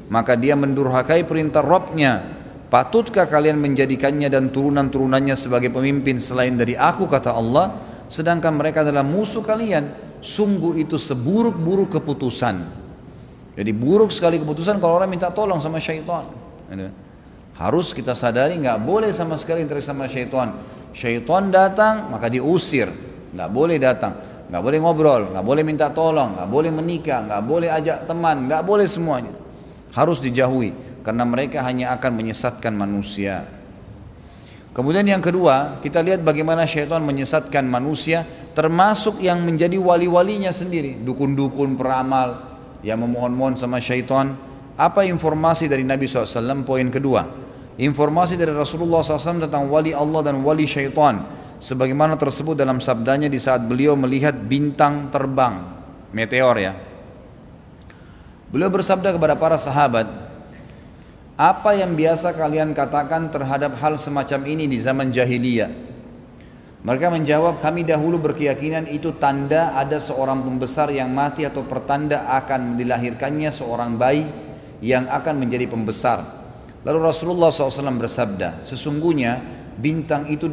maka dia mendurhakai perintah Rabbnya. Patutkah kalian menjadikannya dan turunan-turunannya sebagai pemimpin selain dari aku, kata Allah, sedangkan mereka adalah musuh kalian. Sungguh itu seburuk-buruk keputusan. Jadi buruk sekali keputusan kalau orang minta tolong sama syaitan. Harus kita sadari, nggak boleh sama sekali interest sama syaitan. Syaitan datang maka diusir, nggak boleh datang, nggak boleh ngobrol, nggak boleh minta tolong, nggak boleh menikah, nggak boleh ajak teman, nggak boleh semuanya. Harus dijauhi. Karena mereka hanya akan menyesatkan manusia. Kemudian yang kedua, kita lihat bagaimana syaitan menyesatkan manusia, termasuk yang menjadi wali-walinya sendiri, dukun-dukun, peramal, yang memohon-mohon sama syaitan. Apa informasi dari Nabi SAW? Poin kedua, informasi dari Rasulullah SAW tentang wali Allah dan wali syaitan, sebagaimana tersebut dalam sabdanya di saat beliau melihat bintang terbang, meteor ya. Beliau bersabda kepada para sahabat, apa yang biasa kalian katakan terhadap hal semacam ini di zaman jahiliyah? Mereka menjawab, kami dahulu berkeyakinan itu tanda ada seorang pembesar yang mati atau pertanda akan dilahirkannya seorang bayi yang akan menjadi pembesar. Lalu Rasulullah SAW bersabda, sesungguhnya bintang itu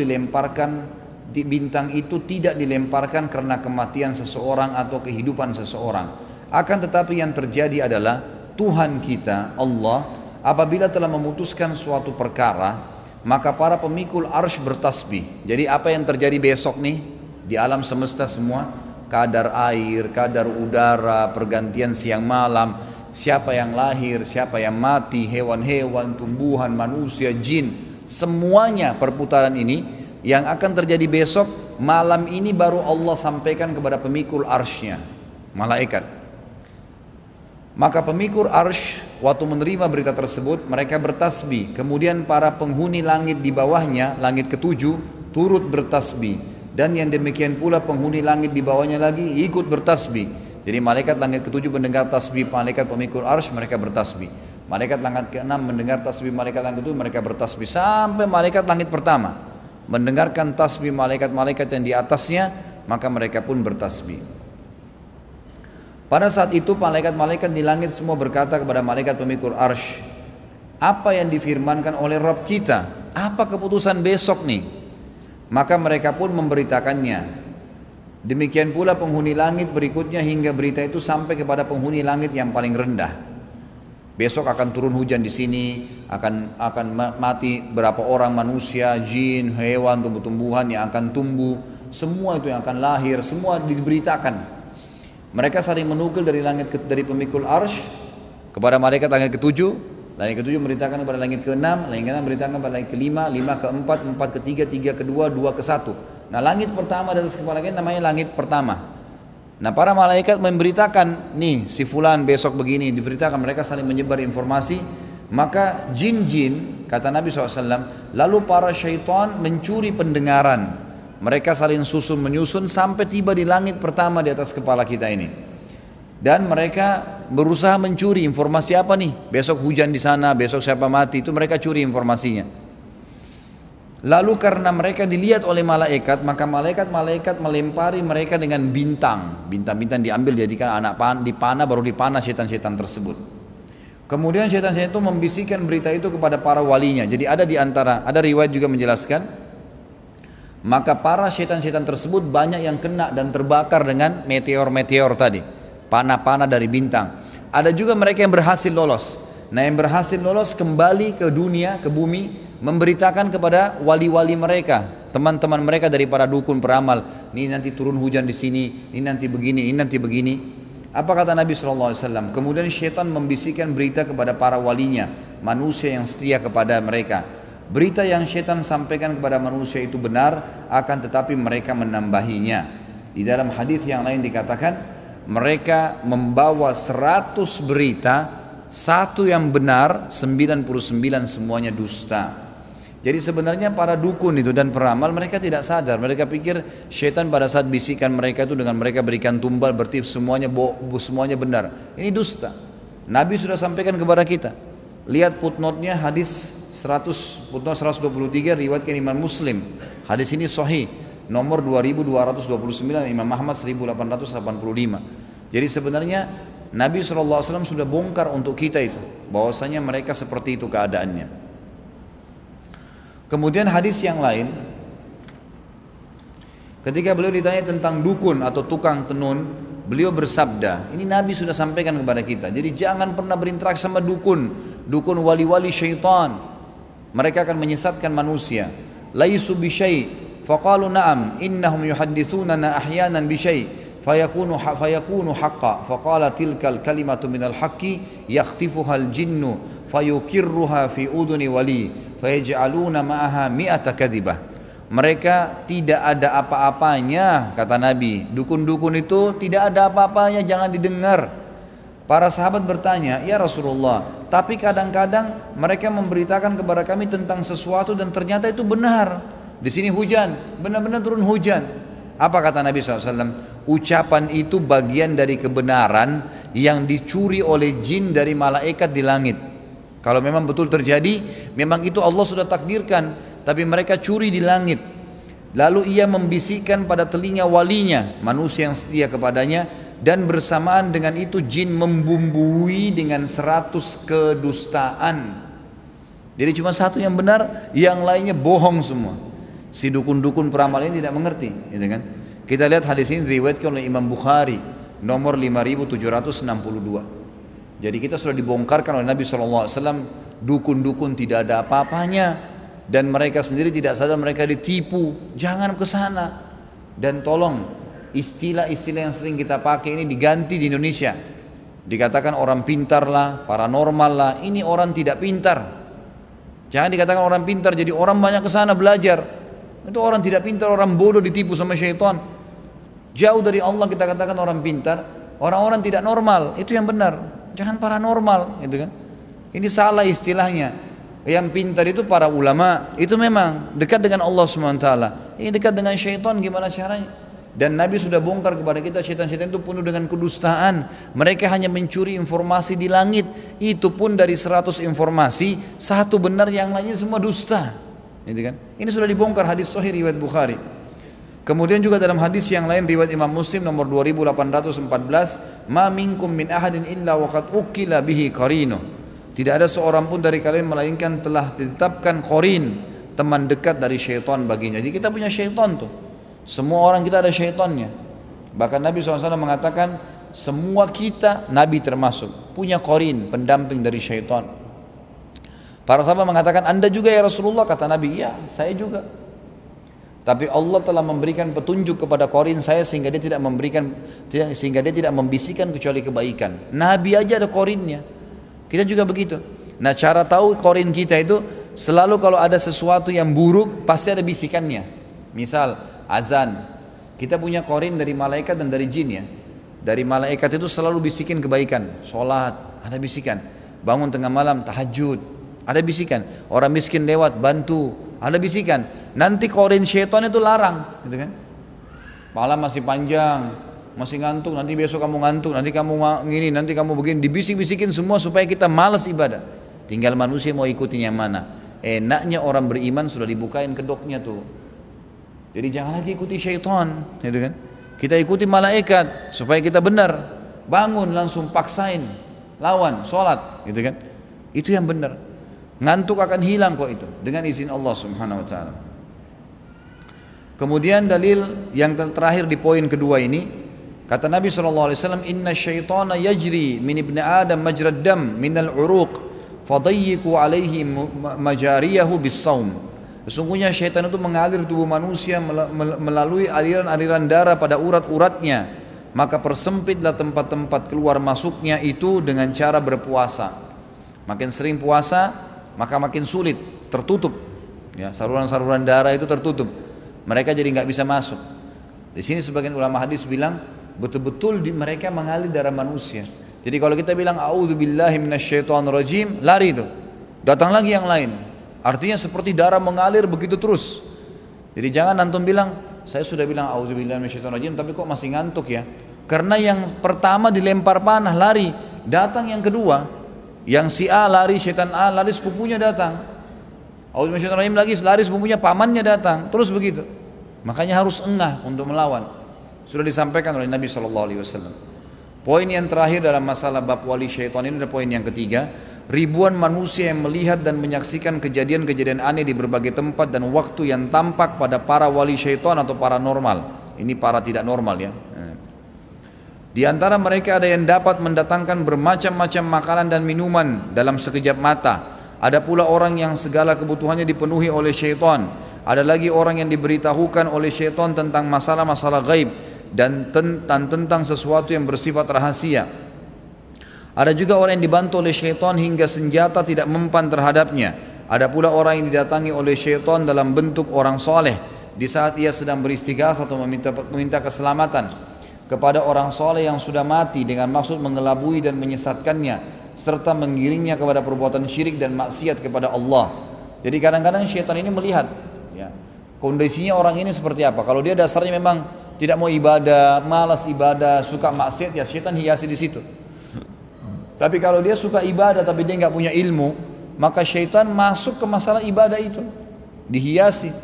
tidak dilemparkan karena kematian seseorang atau kehidupan seseorang. Akan tetapi yang terjadi adalah Tuhan kita, Allah, apabila telah memutuskan suatu perkara, maka para pemikul arsy bertasbih. Jadi apa yang terjadi besok nih di alam semesta semua, kadar air, kadar udara, pergantian siang malam, siapa yang lahir, siapa yang mati, hewan-hewan, tumbuhan, manusia, jin, semuanya perputaran ini yang akan terjadi besok, malam ini baru Allah sampaikan kepada pemikul arsy-nya, malaikat. Maka pemikul arsy waktu menerima berita tersebut, mereka bertasbih. Kemudian para penghuni langit di bawahnya, langit ketujuh, turut bertasbih. Dan yang demikian pula penghuni langit di bawahnya lagi ikut bertasbih. Jadi malaikat langit ketujuh mendengar tasbih malaikat pemikul arsy, mereka bertasbih. Malaikat langit keenam mendengar tasbih malaikat langit ketujuh, mereka bertasbih. Sampai malaikat langit pertama mendengarkan tasbih malaikat-malaikat yang di atasnya, maka mereka pun bertasbih. Pada saat itu malaikat-malaikat di langit semua berkata kepada malaikat pemikul arsy, apa yang difirmankan oleh Rabb kita? Apa keputusan besok nih? Maka mereka pun memberitakannya. Demikian pula penghuni langit berikutnya hingga berita itu sampai kepada penghuni langit yang paling rendah. Besok akan turun hujan di sini, akan mati berapa orang manusia, jin, hewan, tumbuh-tumbuhan yang akan tumbuh, semua itu yang akan lahir, semua diberitakan. Mereka saling menukil dari dari pemikul arsy kepada malaikat langit ketujuh. Langit ketujuh memberitakan kepada langit keenam, langit keenam memberitakan kepada langit kelima, lima keempat, empat ketiga, tiga kedua, dua ke satu. Nah langit pertama dari kepala langit namanya langit pertama. Nah para malaikat memberitakan, nih si fulan besok begini, diberitakan, mereka saling menyebar informasi. Maka jin-jin kata Nabi SAW, lalu para syaitan mencuri pendengaran. Mereka saling susun menyusun sampai tiba di langit pertama di atas kepala kita ini. Dan mereka berusaha mencuri informasi apa nih? Besok hujan di sana, besok siapa mati, itu mereka curi informasinya. Lalu karena mereka dilihat oleh malaikat, maka malaikat-malaikat melempari mereka dengan bintang. Bintang-bintang diambil jadikan anak dipanah, baru dipanah setan-setan tersebut. Kemudian setan-setan itu membisikkan berita itu kepada para walinya. Jadi ada di antara, ada riwayat juga menjelaskan, maka para setan-setan tersebut banyak yang kena dan terbakar dengan meteor-meteor tadi, panah-panah dari bintang. Ada juga mereka yang berhasil lolos. Nah, yang berhasil lolos kembali ke dunia, ke bumi, memberitakan kepada wali-wali mereka, teman-teman mereka dari para dukun peramal, ini nanti turun hujan di sini, ini nanti begini, ini nanti begini. Apa kata Nabi SAW? Kemudian syaitan membisikkan berita kepada para walinya, manusia yang setia kepada mereka. Berita yang syaitan sampaikan kepada manusia itu benar, akan tetapi mereka menambahinya. Di dalam hadis yang lain dikatakan, mereka membawa 100 berita, satu yang benar, 99 semuanya dusta. Jadi sebenarnya para dukun itu dan peramal mereka tidak sadar. Mereka pikir syaitan pada saat bisikan mereka itu dengan mereka berikan tumbal berarti semuanya semuanya benar. Ini dusta. Nabi sudah sampaikan kepada kita. Lihat footnote-nya hadis footnote 123 riwayatkan Imam Muslim. Hadis ini sahih. Nomor 2229, Imam Ahmad 1885. Jadi sebenarnya Nabi SAW sudah bongkar untuk kita itu, bahwasanya mereka seperti itu keadaannya. Kemudian hadis yang lain, ketika beliau ditanya tentang dukun atau tukang tenun, beliau bersabda, ini Nabi sudah sampaikan kepada kita, jadi jangan pernah berinteraksi sama dukun wali-wali syaitan. Mereka akan menyesatkan manusia. Laisu bi syai', faqalu na'am, innahum yuhaddithunana ahyanan bi syai', fayakunu haqqan, faqala tilkal kalimatu minal haqqi yakhtifuhal jinnu fayukirruha fi uduni wali fayaj'aluna ma'aha mi'ata kadhibah. Mereka tidak ada apa-apanya, kata Nabi. Dukun-dukun itu tidak ada apa-apanya, jangan didengar. Para sahabat bertanya, ya Rasulullah, tapi kadang-kadang mereka memberitakan kepada kami tentang sesuatu dan ternyata itu benar. Di sini hujan, benar-benar turun hujan. Apa kata Nabi SAW? Ucapan itu bagian dari kebenaran yang dicuri oleh jin dari malaikat di langit. Kalau memang betul terjadi, memang itu Allah sudah takdirkan, tapi mereka curi di langit. Lalu ia membisikkan pada telinga walinya, manusia yang setia kepadanya, dan bersamaan dengan itu jin membumbui dengan 100 kedustaan. Jadi cuma satu yang benar, yang lainnya bohong semua. Si dukun-dukun peramal ini tidak mengerti, gitu kan? Kita lihat hadis ini diriwayatkan oleh Imam Bukhari, nomor 5762. Jadi kita sudah dibongkarkan oleh Nabi SAW, dukun-dukun tidak ada apa-apanya, dan mereka sendiri tidak sadar mereka ditipu. Jangan ke sana. Dan tolong istilah-istilah yang sering kita pakai ini diganti di Indonesia. Dikatakan orang pintar lah, paranormal lah, ini orang tidak pintar. Jangan dikatakan orang pintar, jadi orang banyak ke sana belajar. Itu orang tidak pintar, orang bodoh ditipu sama syaitan. Jauh dari Allah kita katakan orang pintar, orang-orang tidak normal, itu yang benar. Jangan paranormal, gitu kan? Ini salah istilahnya. Yang pintar itu para ulama, itu memang dekat dengan Allah SWT. Ini dekat dengan syaitan, gimana caranya? Dan Nabi sudah bongkar kepada kita, syaitan-syaitan itu penuh dengan kedustaan. Mereka hanya mencuri informasi di langit. Itu pun dari 100 informasi, satu benar, yang lainnya semua dusta. Gitu kan? Ini sudah dibongkar, hadis sahih riwayat Bukhari. Kemudian juga dalam hadis yang lain riwayat Imam Muslim nomor 2814, ma minkum min ahadin illa waqad ukila bihi qarinu. Tidak ada seorang pun dari kalian melainkan telah ditetapkan qarin, teman dekat dari syaitan baginya. Jadi kita punya syaitan tuh. Semua orang kita ada syaitannya. Bahkan Nabi SAW mengatakan semua kita, Nabi termasuk, punya qarin, pendamping dari syaitan. Para sahabat mengatakan, Anda juga ya Rasulullah? Kata Nabi, ya saya juga. Tapi Allah telah memberikan petunjuk kepada qarin saya sehingga dia tidak membisikkan kecuali kebaikan. Nabi aja ada qarinnya. Kita juga begitu. Nah, cara tahu qarin kita itu selalu kalau ada sesuatu yang buruk pasti ada bisikannya. Misal azan, kita punya qarin dari malaikat dan dari jin ya. Dari malaikat itu selalu bisikin kebaikan, sholat, ada bisikan. Bangun tengah malam, tahajud, Ada bisikan. Orang miskin lewat, bantu. Ada bisikan. Nanti korin syaitan itu larang, gitu kan? Malam masih panjang, masih ngantuk, nanti besok kamu ngantuk, nanti kamu ngini, nanti kamu begini. Dibisik-bisikin semua supaya kita malas ibadah. Tinggal manusia mau ikutin yang mana. Enaknya orang beriman sudah dibukain kedoknya tuh. Jadi jangan lagi ikuti syaitan, gitu kan? Kita ikuti malaikat supaya kita benar. Bangun langsung paksain, lawan, sholat, gitu kan? Itu yang benar. Ngantuk akan hilang kok itu dengan izin Allah Subhanahu wa taala. Kemudian dalil yang terakhir di poin kedua ini, kata Nabi SAW, inna syaitana yajri min ibni adam majrad dam minal uruq fadayyiku alaihi majariyahu bis saum. Sesungguhnya syaitan itu mengalir tubuh manusia melalui aliran-aliran darah pada urat-uratnya, maka persempitlah tempat-tempat keluar masuknya itu dengan cara berpuasa. Makin sering puasa maka makin sulit, tertutup ya, saluran-saluran darah itu tertutup, mereka jadi nggak bisa masuk. Di sini sebagian ulama hadis bilang betul-betul mereka mengalir darah manusia. Jadi kalau kita bilang a'udzubillahi minasyaitonirrajim, lari itu, datang lagi yang lain, artinya seperti darah mengalir begitu terus. Jadi jangan antum bilang saya sudah bilang a'udzubillahi minasyaitonirrajim tapi kok masih ngantuk ya, karena yang pertama dilempar panah lari, datang yang kedua. Yang si A lari, syaitan A lari, sepupunya datang. A'udzubillahi lagi lari, sepupunya pamannya datang. Terus begitu. Makanya harus engah untuk melawan. Sudah disampaikan oleh Nabi SAW. Poin yang terakhir dalam masalah bab wali syaitan ini adalah poin yang ketiga. Ribuan manusia yang melihat dan menyaksikan kejadian-kejadian aneh di berbagai tempat dan waktu yang tampak pada para wali syaitan atau paranormal. Ini para tidak normal ya. Di antara mereka ada yang dapat mendatangkan bermacam-macam makanan dan minuman dalam sekejap mata. Ada pula orang yang segala kebutuhannya dipenuhi oleh syaitan. Ada lagi orang yang diberitahukan oleh syaitan tentang masalah-masalah gaib dan tentang sesuatu yang bersifat rahasia. Ada juga orang yang dibantu oleh syaitan hingga senjata tidak mempan terhadapnya. Ada pula orang yang didatangi oleh syaitan dalam bentuk orang soleh di saat ia sedang beristighatsah atau meminta keselamatan kepada orang soleh yang sudah mati dengan maksud mengelabui dan menyesatkannya serta menggiringnya kepada perbuatan syirik dan maksiat kepada Allah. Jadi kadang-kadang syaitan ini melihat ya, kondisinya orang ini seperti apa. Kalau dia dasarnya memang tidak mau ibadah, malas ibadah, suka maksiat, ya syaitan hiasi di situ. Tapi kalau dia suka ibadah tapi dia nggak punya ilmu, maka syaitan masuk ke masalah ibadah itu, dihiasi.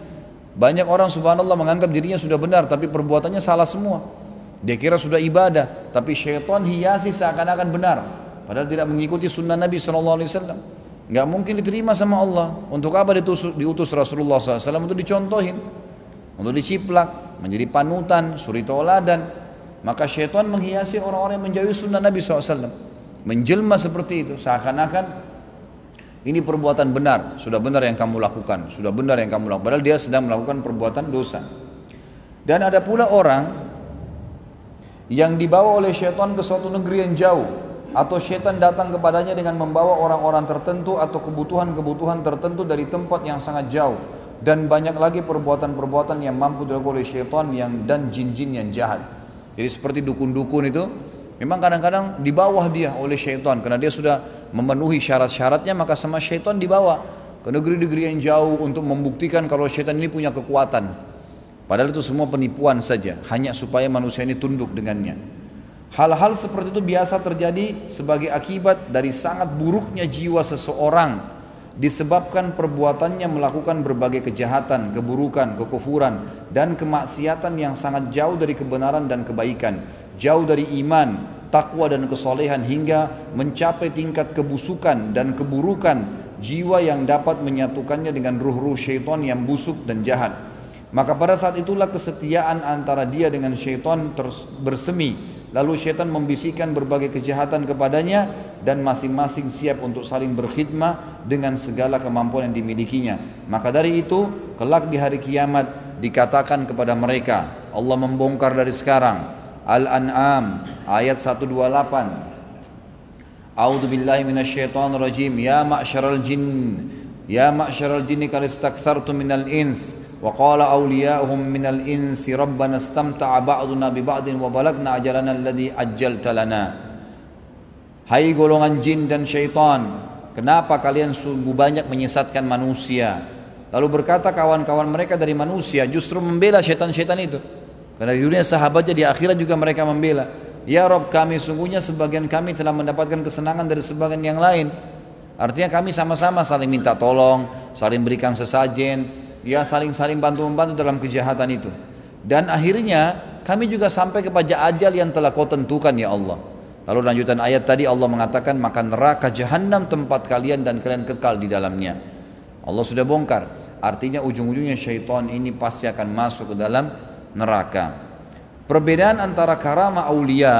Banyak orang subhanallah menganggap dirinya sudah benar tapi perbuatannya salah semua. Dia kira sudah ibadah, tapi syaitan hiasi seakan-akan benar, padahal tidak mengikuti sunnah Nabi SAW. Nggak mungkin diterima sama Allah. Untuk apa diutus Rasulullah SAW? Untuk dicontohin, untuk diciplak, menjadi panutan, suri tauladan. Maka syaitan menghiasi orang-orang yang menjauhi sunnah Nabi SAW, menjelma seperti itu, seakan-akan ini perbuatan benar, sudah benar yang kamu lakukan, sudah benar yang kamu lakukan, padahal dia sedang melakukan perbuatan dosa. Dan ada pula orang yang dibawa oleh syaitan ke suatu negeri yang jauh, atau syaitan datang kepadanya dengan membawa orang-orang tertentu atau kebutuhan-kebutuhan tertentu dari tempat yang sangat jauh, dan banyak lagi perbuatan-perbuatan yang mampu dilakukan oleh syaitan dan jin-jin yang jahat. Jadi seperti dukun-dukun itu memang kadang-kadang di bawah dia oleh syaitan, karena dia sudah memenuhi syarat-syaratnya, maka sama syaitan dibawa ke negeri-negeri yang jauh untuk membuktikan kalau syaitan ini punya kekuatan. Padahal itu semua penipuan saja, hanya supaya manusia ini tunduk dengannya. Hal-hal seperti itu biasa terjadi sebagai akibat dari sangat buruknya jiwa seseorang, disebabkan perbuatannya melakukan berbagai kejahatan, keburukan, kekufuran, dan kemaksiatan yang sangat jauh dari kebenaran dan kebaikan, jauh dari iman, takwa dan kesolehan, hingga mencapai tingkat kebusukan dan keburukan jiwa yang dapat menyatukannya dengan ruh-ruh syaitan yang busuk dan jahat. Maka pada saat itulah kesetiaan antara dia dengan syaitan bersemi. Lalu syaitan membisikkan berbagai kejahatan kepadanya, dan masing-masing siap untuk saling berkhidmah dengan segala kemampuan yang dimilikinya. Maka dari itu kelak di hari kiamat dikatakan kepada mereka, Allah membongkar dari sekarang. Al-An'am ayat 128. A'udzu billahi minasyaitonir rajim. Ya ma'syaral jinni qad istakthartum minal ins. وقال أولياؤهم من الإنس ربنا استمتع بعضنا ببعض وبلغنا أجلنا الذي أجلت لنا. Hai golongan jin dan syaitan, Kenapa kalian sungguh banyak menyesatkan manusia? Lalu berkata kawan-kawan mereka dari manusia justru membela syaitan-syaitan itu. Karena di dunia sahabatnya, di akhirat juga mereka membela. Ya Rob kami, sungguhnya sebagian kami telah mendapatkan kesenangan dari sebagian yang lain. Artinya kami sama-sama saling minta tolong, saling berikan sesajen, ya saling bantu-membantu dalam kejahatan itu. Dan akhirnya kami juga sampai kepada ajal yang telah kau tentukan ya Allah. Lalu lanjutan ayat tadi Allah mengatakan, maka neraka jahanam tempat kalian dan kalian kekal di dalamnya. Allah sudah bongkar. Artinya ujung-ujungnya syaitan ini pasti akan masuk ke dalam neraka. Perbedaan antara karamah aulia,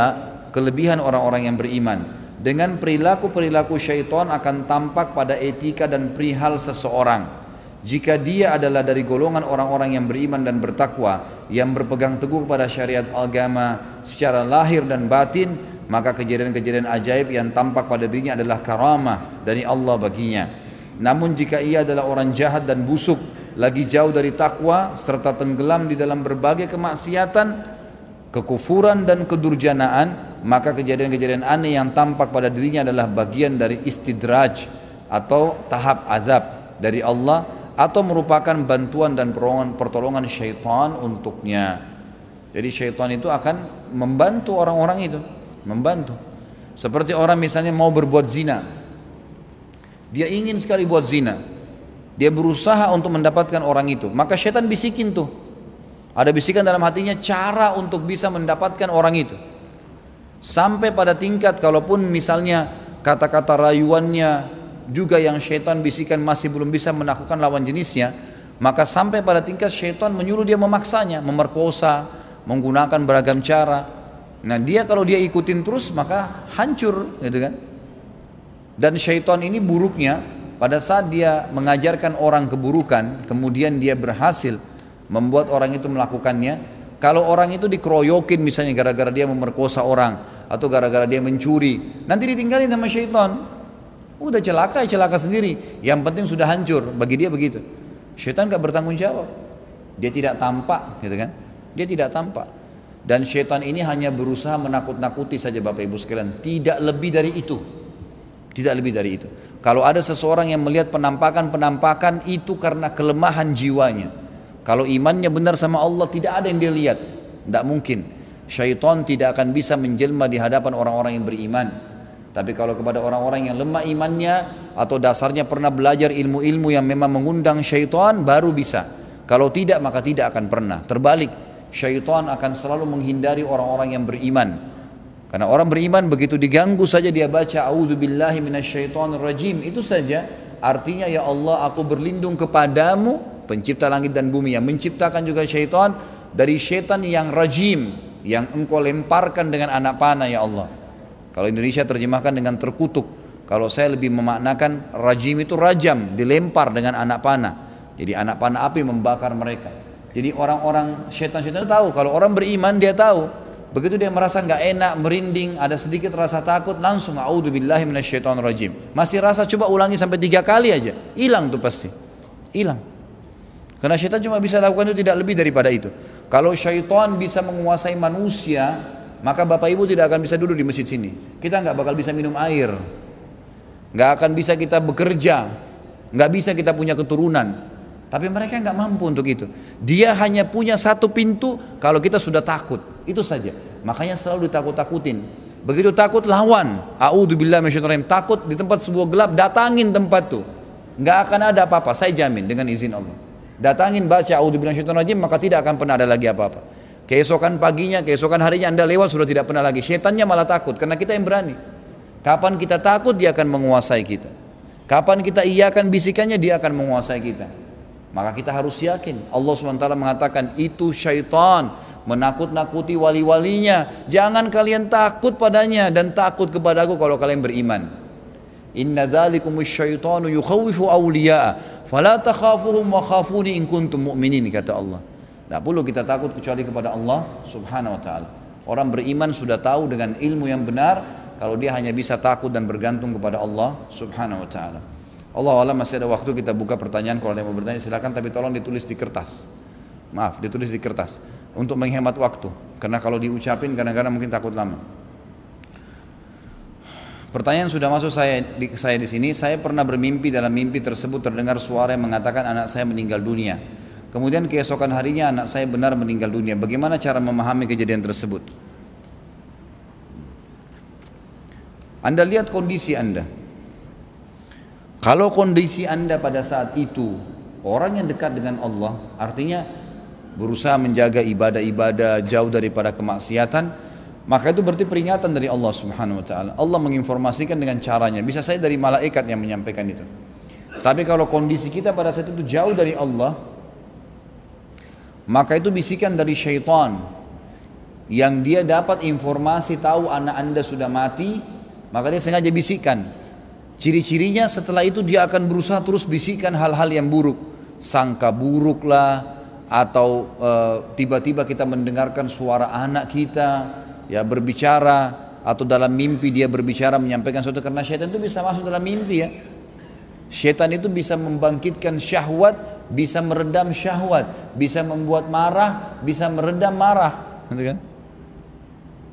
kelebihan orang-orang yang beriman, dengan perilaku-perilaku syaitan akan tampak pada etika dan perihal seseorang. Jika dia adalah dari golongan orang-orang yang beriman dan bertakwa, yang berpegang teguh pada syariat agama secara lahir dan batin, maka kejadian-kejadian ajaib yang tampak pada dirinya adalah karamah dari Allah baginya. Namun jika ia adalah orang jahat dan busuk, lagi jauh dari takwa, serta tenggelam di dalam berbagai kemaksiatan, kekufuran dan kedurjanaan, maka kejadian-kejadian aneh yang tampak pada dirinya adalah bagian dari istidraj atau tahap azab dari Allah, atau merupakan bantuan dan pertolongan syaitan untuknya. Jadi syaitan itu akan membantu orang-orang itu, membantu. Seperti orang misalnya mau berbuat zina, dia ingin sekali buat zina, dia berusaha untuk mendapatkan orang itu, maka syaitan bisikin tuh, ada bisikan dalam hatinya cara untuk bisa mendapatkan orang itu. Sampai pada tingkat kalaupun misalnya kata-kata rayuannya juga yang syaitan bisikan masih belum bisa menaklukkan lawan jenisnya, maka sampai pada tingkat syaitan menyuruh dia memaksanya, memerkosa, menggunakan beragam cara. Nah dia kalau dia ikutin terus maka hancur gitu kan. Dan syaitan ini buruknya, pada saat dia mengajarkan orang keburukan, kemudian dia berhasil membuat orang itu melakukannya. Kalau orang itu dikeroyokin misalnya gara-gara dia memerkosa orang, atau gara-gara dia mencuri, nanti ditinggalin sama syaitan. Udah celaka sendiri, yang penting sudah hancur, bagi dia begitu. Syaitan gak bertanggung jawab, dia tidak tampak gitu kan, dia tidak tampak. Dan syaitan ini hanya berusaha menakut-nakuti saja Bapak Ibu sekalian, tidak lebih dari itu. Tidak lebih dari itu. Kalau ada seseorang yang melihat penampakan itu karena kelemahan jiwanya. Kalau imannya benar sama Allah, tidak ada yang dia lihat, tidak mungkin. Syaitan tidak akan bisa menjelma di hadapan orang-orang yang beriman. Tapi kalau kepada orang-orang yang lemah imannya, atau dasarnya pernah belajar ilmu-ilmu yang memang mengundang syaitan, baru bisa. Kalau tidak, maka tidak akan pernah. Terbalik, syaitan akan selalu menghindari orang-orang yang beriman. Karena orang beriman begitu diganggu saja dia baca a'udzubillahi minasyaitonirrajim, itu saja artinya ya Allah aku berlindung kepadamu, pencipta langit dan bumi, yang menciptakan juga syaitan, dari syaitan yang rajim, yang engkau lemparkan dengan anak panah ya Allah. Kalau Indonesia terjemahkan dengan terkutuk, kalau saya lebih memaknakan rajim itu rajam, dilempar dengan anak panah. Jadi anak panah api membakar mereka. Jadi orang-orang syaitan-syaitan itu tahu, kalau orang beriman dia tahu. Begitu dia merasa nggak enak, merinding, ada sedikit rasa takut, langsung a'udzubillahi minasyaitonirrajim. Masih rasa, coba ulangi sampai 3 kali aja, hilang tuh pasti, hilang. Karena syaitan cuma bisa lakukan itu, tidak lebih daripada itu. Kalau syaitan bisa menguasai manusia, maka Bapak Ibu tidak akan bisa duduk di masjid sini. Kita nggak bakal bisa minum air, nggak akan bisa kita bekerja, nggak bisa kita punya keturunan. Tapi mereka nggak mampu untuk itu. Dia hanya punya satu pintu, kalau kita sudah takut, itu saja. Makanya selalu ditakut-takutin. Begitu takut lawan, a'udzubillahi minasyaitonirrajim. Takut di tempat sebuah gelap, datangin tempat tuh, nggak akan ada apa-apa, saya jamin dengan izin Allah. Datangin, baca a'udzubillahi minasyaitonirrajim, maka tidak akan pernah ada lagi apa-apa. Keesokan paginya, keesokan harinya Anda lewat sudah tidak pernah lagi. Syaitannya malah takut, karena kita yang berani. Kapan kita takut, dia akan menguasai kita. Kapan kita iyakan bisikannya, dia akan menguasai kita. Maka kita harus yakin. Allah SWT mengatakan itu syaitan menakut-nakuti wali-walinya. Jangan kalian takut padanya dan takut kepadaku kalau kalian beriman. Inna dzalikumus syaitanu yukhawwifu awliya'a fala takhafuhum wa khafuni in kuntum mu'minin, kata Allah. Tidak perlu kita takut kecuali kepada Allah Subhanahu wa ta'ala. Orang beriman sudah tahu dengan ilmu yang benar kalau dia hanya bisa takut dan bergantung kepada Allah Subhanahu wa ta'ala. Allah Allah, masih ada waktu, kita buka pertanyaan. Kalau ada yang mau bertanya silakan, tapi tolong ditulis di kertas. Maaf, ditulis di kertas untuk menghemat waktu. Karena kalau diucapin kadang-kadang mungkin takut lama. Pertanyaan sudah masuk saya di sini. Saya pernah bermimpi, dalam mimpi tersebut terdengar suara yang mengatakan anak saya meninggal dunia. Kemudian keesokan harinya anak saya benar meninggal dunia. Bagaimana cara memahami kejadian tersebut? Anda lihat kondisi Anda. Kalau kondisi Anda pada saat itu orang yang dekat dengan Allah, artinya berusaha menjaga ibadah-ibadah, jauh daripada kemaksiatan, maka itu berarti peringatan dari Allah Subhanahu wa taala. Allah menginformasikan dengan caranya. Bisa saja dari malaikat yang menyampaikan itu. Tapi kalau kondisi kita pada saat itu jauh dari Allah, maka itu bisikan dari syaitan yang dia dapat informasi tahu anak Anda sudah mati, maka dia sengaja bisikan. Ciri-cirinya setelah itu dia akan berusaha terus bisikan hal-hal yang buruk, sangka buruk lah, atau tiba-tiba kita mendengarkan suara anak kita ya berbicara, atau dalam mimpi dia berbicara menyampaikan sesuatu, karena syaitan itu bisa masuk dalam mimpi ya. Syaitan itu bisa membangkitkan syahwat, bisa meredam syahwat, bisa membuat marah, bisa meredam marah, gitu kan?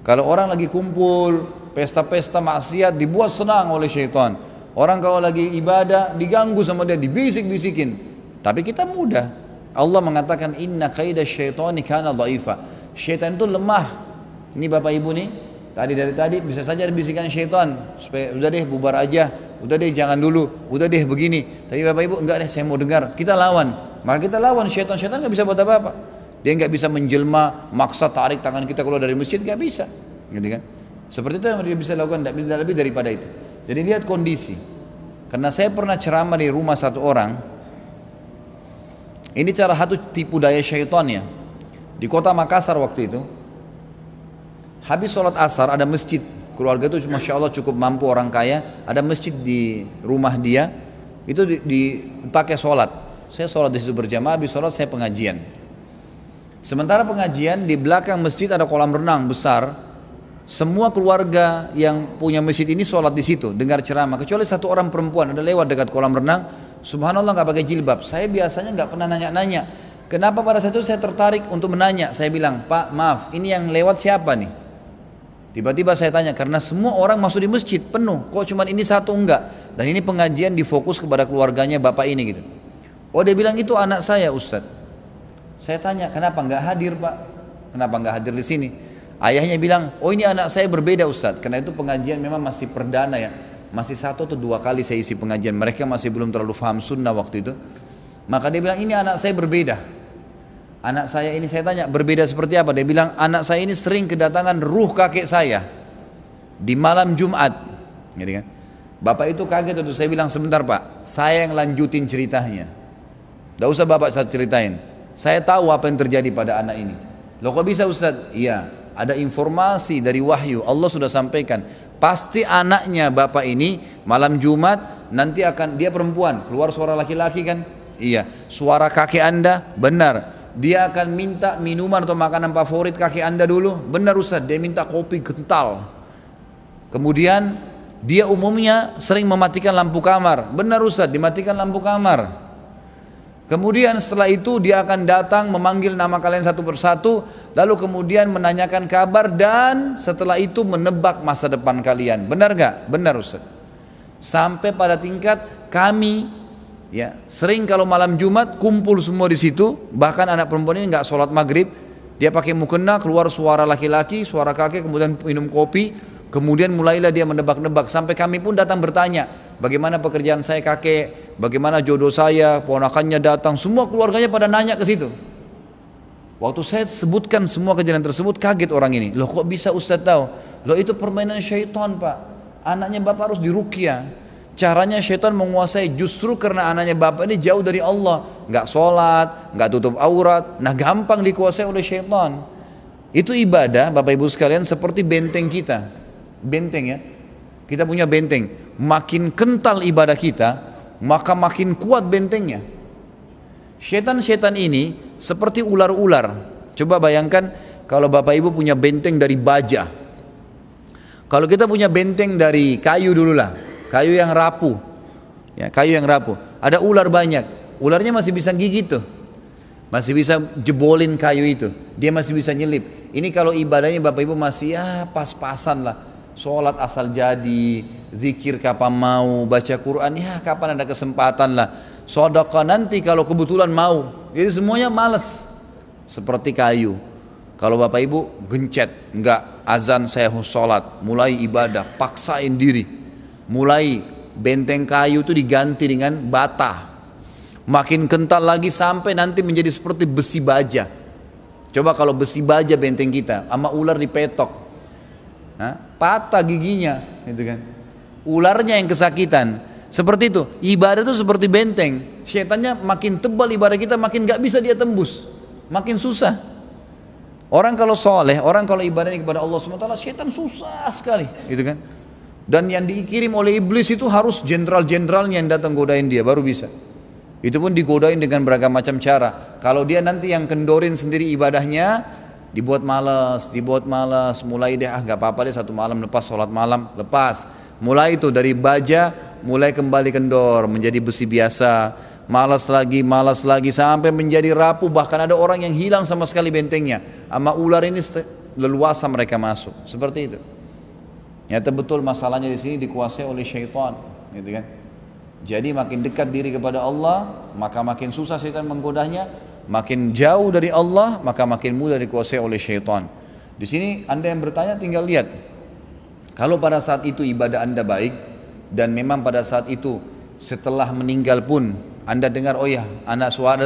Kalau orang lagi kumpul pesta-pesta maksiat dibuat senang oleh syaitan. Orang kalau lagi ibadah diganggu sama dia, dibisik-bisikin. Tapi kita mudah. Allah mengatakan inna kaida syaitani kana dhaifa. Syaitan itu lemah. Ini Bapak Ibu nih, dari tadi bisa saja ada bisikan syaitan supaya udah deh bubar aja, udah deh jangan dulu, udah deh begini. Tapi Bapak Ibu enggak deh, saya mau dengar. Kita lawan. Maka kita lawan syaitan. Syaitan enggak bisa buat apa-apa. Dia enggak bisa menjelma, maksa tarik tangan kita keluar dari masjid, enggak bisa. Gitu kan? Seperti itu yang dia bisa lakukan, enggak bisa lebih daripada itu. Jadi lihat kondisi. Karena saya pernah ceramah di rumah satu orang. Ini cara satu tipu daya syaitan ya. Di kota Makassar waktu itu. Habis sholat asar ada masjid, keluarga itu Masya Allah cukup mampu, orang kaya, ada masjid di rumah dia, itu dipakai sholat. Saya sholat di situ berjamaah, habis sholat saya pengajian. Sementara pengajian di belakang masjid ada kolam renang besar, semua keluarga yang punya masjid ini sholat di situ, dengar ceramah, kecuali satu orang perempuan ada lewat dekat kolam renang, subhanallah nggak pakai jilbab. Saya biasanya nggak pernah nanya-nanya, kenapa pada saat itu saya tertarik untuk menanya. Saya bilang, Pak maaf, ini yang lewat siapa nih? Tiba-tiba saya tanya, karena semua orang masuk di masjid penuh, kok cuma ini satu enggak? Dan ini pengajian difokus kepada keluarganya bapak ini gitu. Oh dia bilang itu anak saya Ustadz. Saya tanya, kenapa enggak hadir Pak? Kenapa enggak hadir di sini? Ayahnya bilang, oh ini anak saya berbeda Ustadz. Karena itu pengajian memang masih perdana ya, masih 1 atau 2 kali saya isi pengajian. Mereka masih belum terlalu paham sunnah waktu itu. Maka dia bilang ini anak saya berbeda. Anak saya ini, saya tanya berbeda seperti apa? Dia bilang anak saya ini sering kedatangan ruh kakek saya di malam Jumat, gitu kan? Bapak itu kaget waktu saya bilang sebentar Pak, saya yang lanjutin ceritanya. Tidak usah Bapak saya ceritain. Saya tahu apa yang terjadi pada anak ini. Loh kok bisa Ustaz? Iya, ada informasi dari wahyu. Allah sudah sampaikan. Pasti anaknya Bapak ini malam Jumat nanti akan, dia perempuan, keluar suara laki-laki kan? Iya, suara kakek Anda benar. Dia akan minta minuman atau makanan favorit kakek Anda dulu. Benar Ustaz, dia minta kopi kental. Kemudian dia umumnya sering mematikan lampu kamar. Benar Ustaz, dimatikan lampu kamar. Kemudian setelah itu dia akan datang memanggil nama kalian satu persatu, lalu kemudian menanyakan kabar dan setelah itu menebak masa depan kalian. Benar gak? Benar Ustaz. Sampai pada tingkat kami ya sering kalau malam Jumat kumpul semua di situ, bahkan anak perempuan ini nggak sholat maghrib, dia pakai mukena, keluar suara laki-laki, suara kakek, kemudian minum kopi, kemudian mulailah dia menebak-nebak, sampai kami pun datang bertanya, bagaimana pekerjaan saya kakek, bagaimana jodoh saya, ponakannya datang, semua keluarganya pada nanya ke situ. Waktu saya sebutkan semua kejadian tersebut, kaget orang ini, loh kok bisa Ustaz tahu? Loh itu permainan syaitan Pak, anaknya Bapak harus diruqyah. Caranya syaitan menguasai justru karena anaknya bapak ini jauh dari Allah, nggak sholat, nggak tutup aurat, nah gampang dikuasai oleh syaitan. Itu ibadah Bapak Ibu sekalian seperti benteng kita, benteng ya, kita punya benteng, makin kental ibadah kita, maka makin kuat bentengnya. Syaitan-syaitan ini seperti ular-ular. Coba bayangkan kalau Bapak Ibu punya benteng dari baja, kalau kita punya benteng dari kayu dulu lah, kayu yang rapuh, ya, kayu yang rapuh. Ada ular banyak, ularnya masih bisa gigit tuh, masih bisa jebolin kayu itu, dia masih bisa nyelip. Ini kalau ibadahnya Bapak Ibu masih ya pas-pasan lah, Sholat asal jadi, zikir kapan mau, baca Quran ya kapan ada kesempatan lah. Sedekah nanti kalau kebetulan mau. Jadi semuanya malas. Seperti kayu. Kalau bapak ibu gencet, enggak azan saya harus sholat, mulai ibadah, paksain diri. Mulai benteng kayu itu diganti dengan bata. Makin kental lagi sampai nanti menjadi seperti besi baja. Coba kalau besi baja benteng kita, sama ular dipetok, patah giginya, gitu kan. Ularnya yang kesakitan. Seperti itu, ibadah itu seperti benteng. Syaitannya makin tebal ibadah kita, makin gak bisa dia tembus, makin susah. Orang kalau soleh, orang kalau ibadahnya kepada Allah SWT, syaitan susah sekali, gitu kan. Dan yang dikirim oleh iblis itu harus jenderal-jenderalnya yang datang godain dia, baru bisa. Itu pun digodain dengan beragam macam cara. Kalau dia nanti yang kendorin sendiri ibadahnya, dibuat malas, mulai deh gak apa-apa deh satu malam lepas sholat malam, lepas. Mulai itu dari baja, mulai kembali kendor, menjadi besi biasa, malas lagi sampai menjadi rapuh. Bahkan ada orang yang hilang sama sekali bentengnya. Sama ular ini leluasa mereka masuk, seperti itu. Nyata betul masalahnya di sini dikuasai oleh syaitan, gitu kan. Jadi makin dekat diri kepada Allah, maka makin susah syaitan menggodanya. Makin jauh dari Allah, maka makin mudah dikuasai oleh syaitan. Di sini Anda yang bertanya tinggal lihat. Kalau pada saat itu ibadah Anda baik, dan memang pada saat itu setelah meninggal pun Anda dengar, oh ya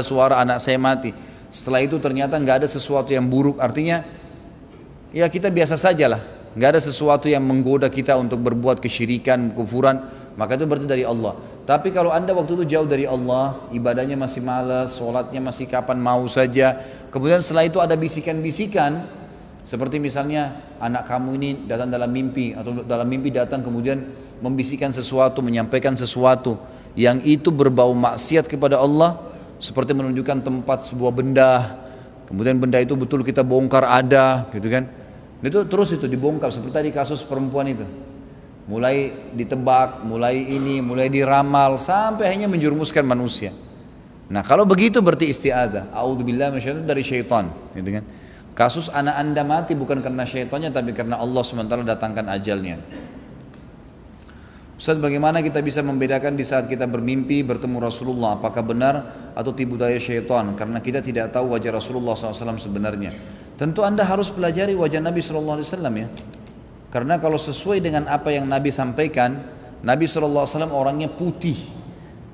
suara anak saya mati. Setelah itu ternyata nggak ada sesuatu yang buruk, artinya ya kita biasa sajalah. Nggak ada sesuatu yang menggoda kita untuk berbuat kesyirikan, kufuran, maka itu berarti dari Allah. Tapi kalau Anda waktu itu jauh dari Allah, ibadahnya masih malas, sholatnya masih kapan mau saja, kemudian setelah itu ada bisikan-bisikan, seperti misalnya anak kamu ini datang dalam mimpi, atau dalam mimpi datang kemudian membisikkan sesuatu, menyampaikan sesuatu yang itu berbau maksiat kepada Allah, seperti menunjukkan tempat sebuah benda, kemudian benda itu betul kita bongkar ada, gitu kan. Itu terus itu dibongkar seperti tadi kasus perempuan itu. Mulai ditebak, mulai diramal sampai hanya menjerumuskan manusia. Nah, kalau begitu berarti isti'adzah. A'udzubillahi minasyaitonir dari syaitan, gitu kan. Kasus anak Anda mati bukan karena syaitannya tapi karena Allah SWT datangkan ajalnya. Ustaz, bagaimana kita bisa membedakan di saat kita bermimpi bertemu Rasulullah, apakah benar atau tipu daya syaitan? Karena kita tidak tahu wajah Rasulullah SAW sebenarnya. Tentu Anda harus pelajari wajah Nabi SAW ya. Karena kalau sesuai dengan apa yang Nabi sampaikan, Nabi SAW orangnya putih.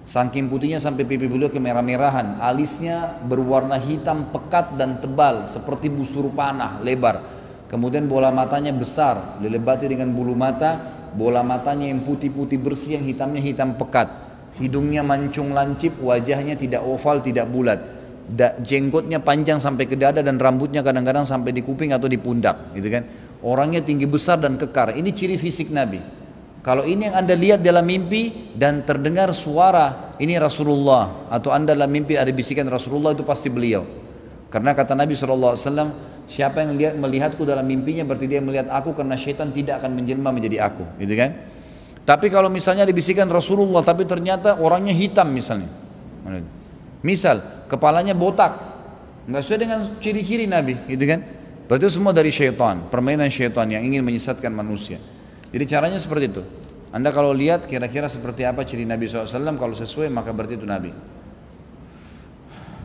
Saking putihnya sampai pipi beliau kemerah-merahan. Alisnya berwarna hitam pekat dan tebal seperti busur panah lebar. Kemudian bola matanya besar, dilebati dengan bulu mata. Bola matanya yang putih-putih bersih, yang hitamnya hitam pekat. Hidungnya mancung lancip, wajahnya tidak oval, tidak bulat. Jenggotnya panjang sampai ke dada dan rambutnya kadang-kadang sampai di kuping atau di pundak, gitu kan. Orangnya tinggi besar dan kekar. Ini ciri fisik Nabi. Kalau ini yang Anda lihat dalam mimpi dan terdengar suara ini Rasulullah, atau Anda dalam mimpi ada bisikan Rasulullah, itu pasti beliau. Karena kata Nabi SAW, siapa yang melihatku dalam mimpinya berarti dia melihat aku, karena syaitan tidak akan menjelma menjadi aku, gitu kan. Tapi kalau misalnya dibisikan Rasulullah tapi ternyata orangnya hitam misalnya, misal kepalanya botak, nggak sesuai dengan ciri-ciri Nabi, gitu kan. Berarti semua dari syaitan, permainan syaitan yang ingin menyesatkan manusia. Jadi caranya seperti itu. Anda kalau lihat kira-kira seperti apa ciri Nabi SAW, kalau sesuai maka berarti itu Nabi.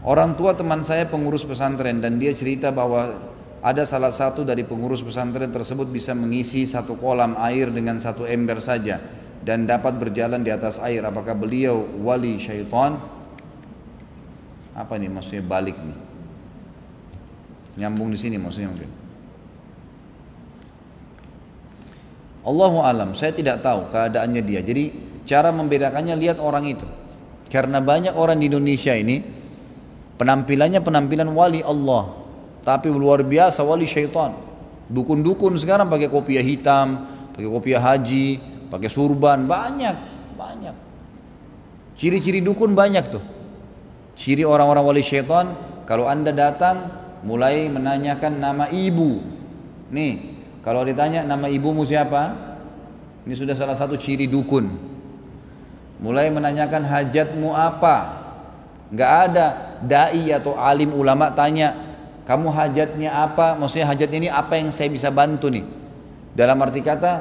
Orang tua teman saya pengurus pesantren dan dia cerita bahwa ada salah satu dari pengurus pesantren tersebut bisa mengisi satu kolam air dengan satu ember saja dan dapat berjalan di atas air. Apakah beliau wali syaitan? Apa nih maksudnya balik nih? Nyambung di sini maksudnya mungkin. Allahu alam, saya tidak tahu keadaannya dia. Jadi cara membedakannya lihat orang itu. Karena banyak orang di Indonesia ini penampilannya penampilan wali Allah, tapi luar biasa wali syaitan. Dukun-dukun sekarang pakai kopiah hitam, pakai kopiah haji, pakai surban, banyak. Ciri-ciri dukun banyak tuh. Ciri orang-orang wali syaitan, kalau Anda datang mulai menanyakan nama ibu. Nih, kalau ditanya nama ibumu siapa? Ini sudah salah satu ciri dukun. Mulai menanyakan hajatmu apa? Enggak ada dai atau alim ulama tanya, kamu hajatnya apa? Maksudnya hajatnya ini apa yang saya bisa bantu nih? Dalam arti kata,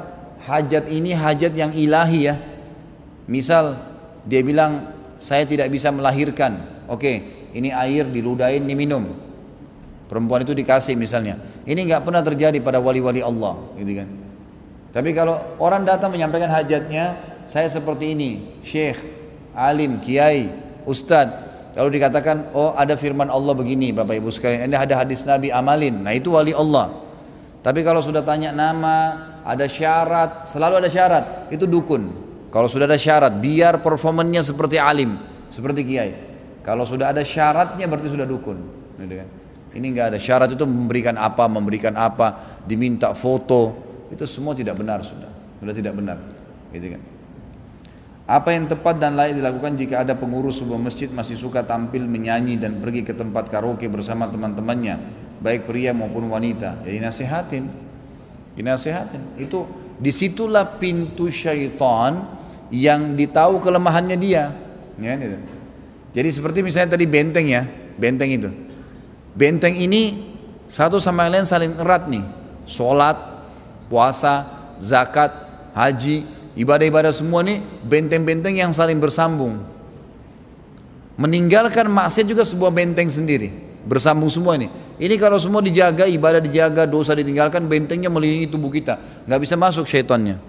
hajat ini hajat yang ilahi ya. Misal dia bilang saya tidak bisa melahirkan, oke, ini air diludahin, ini minum. Perempuan itu dikasih misalnya. Ini nggak pernah terjadi pada wali-wali Allah, gitu kan. Tapi kalau orang datang menyampaikan hajatnya, saya seperti ini, syekh, alim, kiai, ustadz. Lalu dikatakan, oh ada firman Allah begini, Bapak Ibu sekalian, ini ada hadis Nabi, amalin. Nah itu wali Allah. Tapi kalau sudah tanya nama, ada syarat, selalu ada syarat, itu dukun. Kalau sudah ada syarat, biar performanya seperti alim, seperti kiai. Kalau sudah ada syaratnya berarti sudah dukun, gitu kan. Ini enggak ada syarat, itu memberikan apa, diminta foto, itu semua tidak benar, sudah tidak benar, gitu kan. Apa yang tepat dan layak dilakukan jika ada pengurus sebuah masjid masih suka tampil menyanyi dan pergi ke tempat karaoke bersama teman-temannya, baik pria maupun wanita? Ya dinasihatin. Itu disitulah pintu syaitan yang ditahu kelemahannya dia. Ya, gitu. Jadi seperti misalnya tadi benteng ya, benteng itu. Benteng ini satu sama yang lain saling erat nih. Sholat, puasa, zakat, haji, ibadah-ibadah semua nih benteng-benteng yang saling bersambung. Meninggalkan maksiat juga sebuah benteng sendiri, bersambung semua ini. Ini kalau semua dijaga, ibadah dijaga, dosa ditinggalkan, bentengnya melindungi tubuh kita, nggak bisa masuk syaitannya.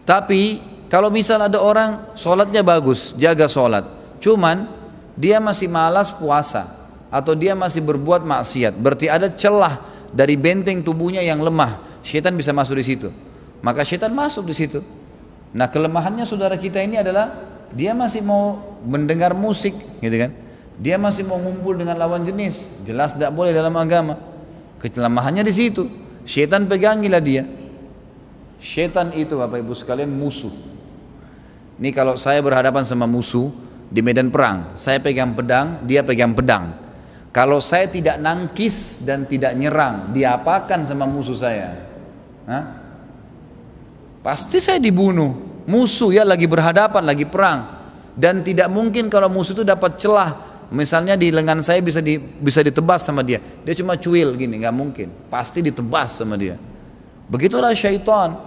Tapi kalau misal ada orang sholatnya bagus, jaga sholat, cuman dia masih malas puasa atau dia masih berbuat maksiat, berarti ada celah dari benteng tubuhnya yang lemah, syaitan bisa masuk di situ. Maka syaitan masuk di situ. Nah kelemahannya saudara kita ini adalah dia masih mau mendengar musik, gitu kan? Dia masih mau ngumpul dengan lawan jenis, jelas tidak boleh dalam agama. Kelemahannya di situ. Syaitan pegangilah dia. Syaitan itu Bapak Ibu sekalian musuh. Ini kalau saya berhadapan sama musuh di medan perang, saya pegang pedang, dia pegang pedang. Kalau saya tidak nangkis dan tidak nyerang, diapakan sama musuh saya? Hah? Pasti saya dibunuh. Musuh ya lagi berhadapan, lagi perang. Dan tidak mungkin kalau musuh itu dapat celah. Misalnya di lengan saya bisa ditebas sama dia. Dia cuma cuil gini, nggak mungkin. Pasti ditebas sama dia. Begitulah syaitan.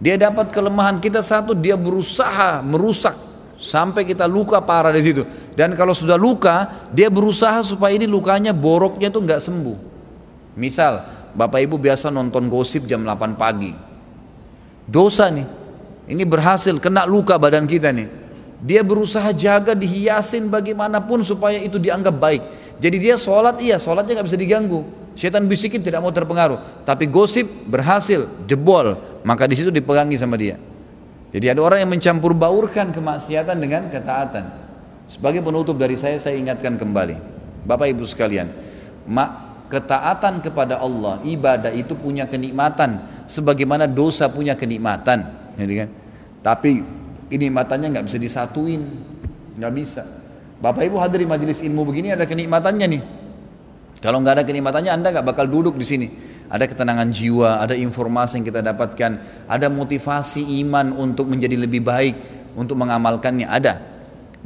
Dia dapat kelemahan kita satu, dia berusaha merusak sampai kita luka parah di situ. Dan kalau sudah luka, dia berusaha supaya ini lukanya, boroknya itu nggak sembuh. Misal, Bapak Ibu biasa nonton gosip jam 8 pagi. Dosa nih. Ini berhasil kena luka badan kita nih. Dia berusaha jaga, dihiasin bagaimanapun supaya itu dianggap baik. Jadi dia sholat, iya sholatnya nggak bisa diganggu. Syaitan bisikin tidak mau terpengaruh. Tapi gosip berhasil, jebol. Maka di situ dipegangi sama dia. Jadi ada orang yang mencampur baurkan kemaksiatan dengan ketaatan. Sebagai penutup dari saya ingatkan kembali, Bapak Ibu sekalian, ketaatan kepada Allah, ibadah itu punya kenikmatan, sebagaimana dosa punya kenikmatan, gitu kan? Tapi kenikmatannya nggak bisa disatuin, nggak bisa. Bapak Ibu hadir di majelis ilmu begini ada kenikmatannya nih. Kalau nggak ada kenikmatannya Anda nggak bakal duduk di sini. Ada ketenangan jiwa, ada informasi yang kita dapatkan, ada motivasi iman untuk menjadi lebih baik, untuk mengamalkannya ada.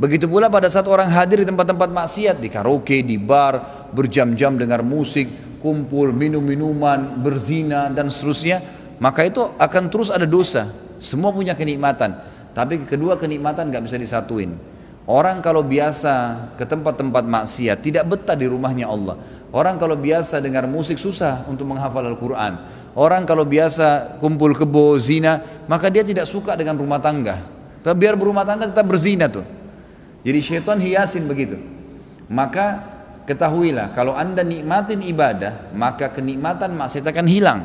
Begitu pula pada saat orang hadir di tempat-tempat maksiat, di karaoke, di bar, berjam-jam dengar musik, kumpul, minum minuman, berzina dan seterusnya, maka itu akan terus ada dosa. Semua punya kenikmatan, tapi kedua kenikmatan nggak bisa disatuin. Orang kalau biasa ke tempat-tempat maksiat tidak betah di rumahnya Allah. Orang kalau biasa dengar musik susah untuk menghafal Al-Quran. Orang kalau biasa kumpul kebo, zina, maka dia tidak suka dengan rumah tangga. Biar berumah tangga tetap berzina tuh. Jadi syaitan hiasin begitu. Maka ketahuilah kalau Anda nikmatin ibadah, maka kenikmatan maksiat akan hilang.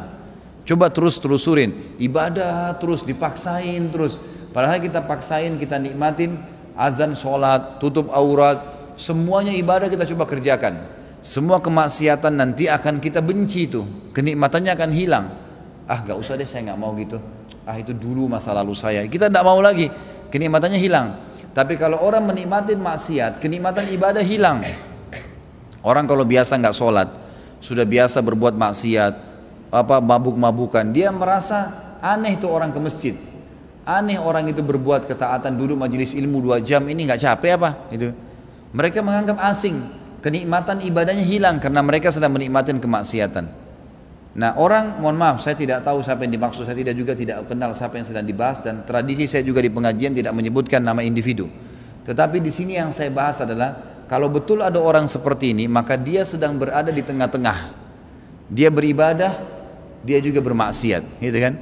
Coba terus telusurin, ibadah terus dipaksain terus. Padahal kita paksain, kita nikmatin azan sholat, tutup aurat, semuanya ibadah kita coba kerjakan. Semua kemaksiatan nanti akan kita benci tuh, kenikmatannya akan hilang. Ah gak usah deh, saya gak mau gitu. Ah itu dulu masa lalu saya, kita gak mau lagi, kenikmatannya hilang. Tapi kalau orang menikmati maksiat, kenikmatan ibadah hilang. Orang kalau biasa gak sholat, sudah biasa berbuat maksiat, mabuk-mabukan, dia merasa aneh tuh orang ke masjid. Aneh orang itu berbuat ketaatan, duduk majelis ilmu 2 jam, ini gak capek apa? Gitu. Mereka menganggap asing, kenikmatan ibadahnya hilang karena mereka sedang menikmati kemaksiatan. Nah orang, mohon maaf saya tidak tahu siapa yang dimaksud, saya tidak kenal siapa yang sedang dibahas, dan tradisi saya juga di pengajian tidak menyebutkan nama individu. Tetapi di sini yang saya bahas adalah kalau betul ada orang seperti ini, maka dia sedang berada di tengah-tengah. Dia beribadah, dia juga bermaksiat, gitu kan?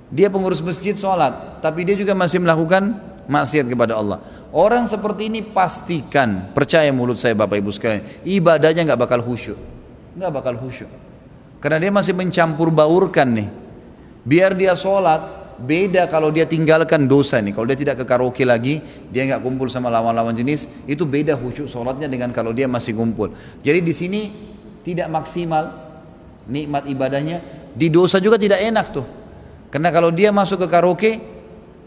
Dia pengurus masjid sholat, tapi dia juga masih melakukan maksiat kepada Allah. Orang seperti ini pastikan, percaya mulut saya Bapak Ibu sekalian, ibadahnya nggak bakal khusyuk, nggak bakal khusyuk. Karena dia masih mencampur baurkan nih. Biar dia sholat, beda kalau dia tinggalkan dosa nih. Kalau dia tidak ke karaoke lagi, dia nggak kumpul sama lawan-lawan jenis, itu beda khusyuk sholatnya dengan kalau dia masih kumpul. Jadi di sini tidak maksimal nikmat ibadahnya, di dosa juga tidak enak tuh. Karena kalau dia masuk ke karaoke,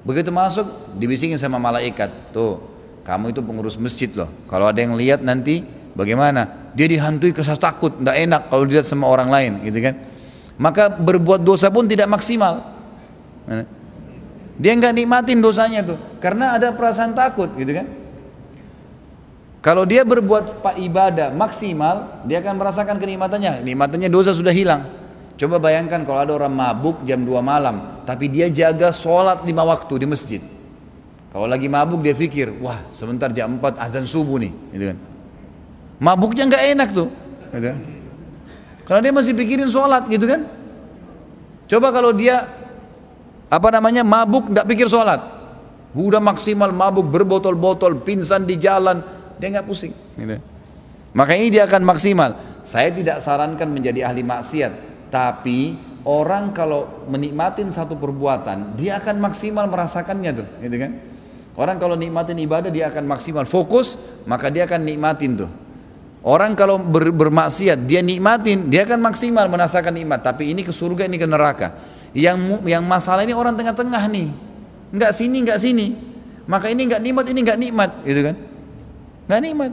begitu masuk dibisikin sama malaikat, tuh kamu itu pengurus masjid loh. Kalau ada yang lihat nanti bagaimana? Dia dihantui kesal takut, tidak enak kalau dilihat sama orang lain, gitu kan? Maka berbuat dosa pun tidak maksimal. Dia nggak nikmatin dosanya tuh, karena ada perasaan takut, gitu kan? Kalau dia berbuat ibadah maksimal, dia akan merasakan kenikmatannya. Nikmatannya dosa sudah hilang. Coba bayangkan kalau ada orang mabuk jam 2 malam, tapi dia jaga sholat 5 waktu di masjid. Kalau lagi mabuk dia pikir, wah sebentar jam 4 azan subuh nih, gitu kan? Mabuknya nggak enak tuh, gitu. Karena dia masih pikirin sholat, gitu kan? Coba kalau dia mabuk nggak pikir sholat, udah maksimal mabuk berbotol-botol, pingsan di jalan, dia nggak pusing, gitu. Makanya dia akan maksimal. Saya tidak sarankan menjadi ahli maksiat, tapi orang kalau menikmatin satu perbuatan, dia akan maksimal merasakannya tuh, gitu kan? Orang kalau nikmatin ibadah dia akan maksimal fokus, maka dia akan nikmatin tuh. Orang kalau bermaksiat dia nikmatin, dia akan maksimal merasakan nikmat, tapi ini ke surga, ini ke neraka. Yang masalah ini orang tengah-tengah nih, nggak sini, maka ini nggak nikmat, ini nggak nikmat, gitu kan? Nggak nikmat.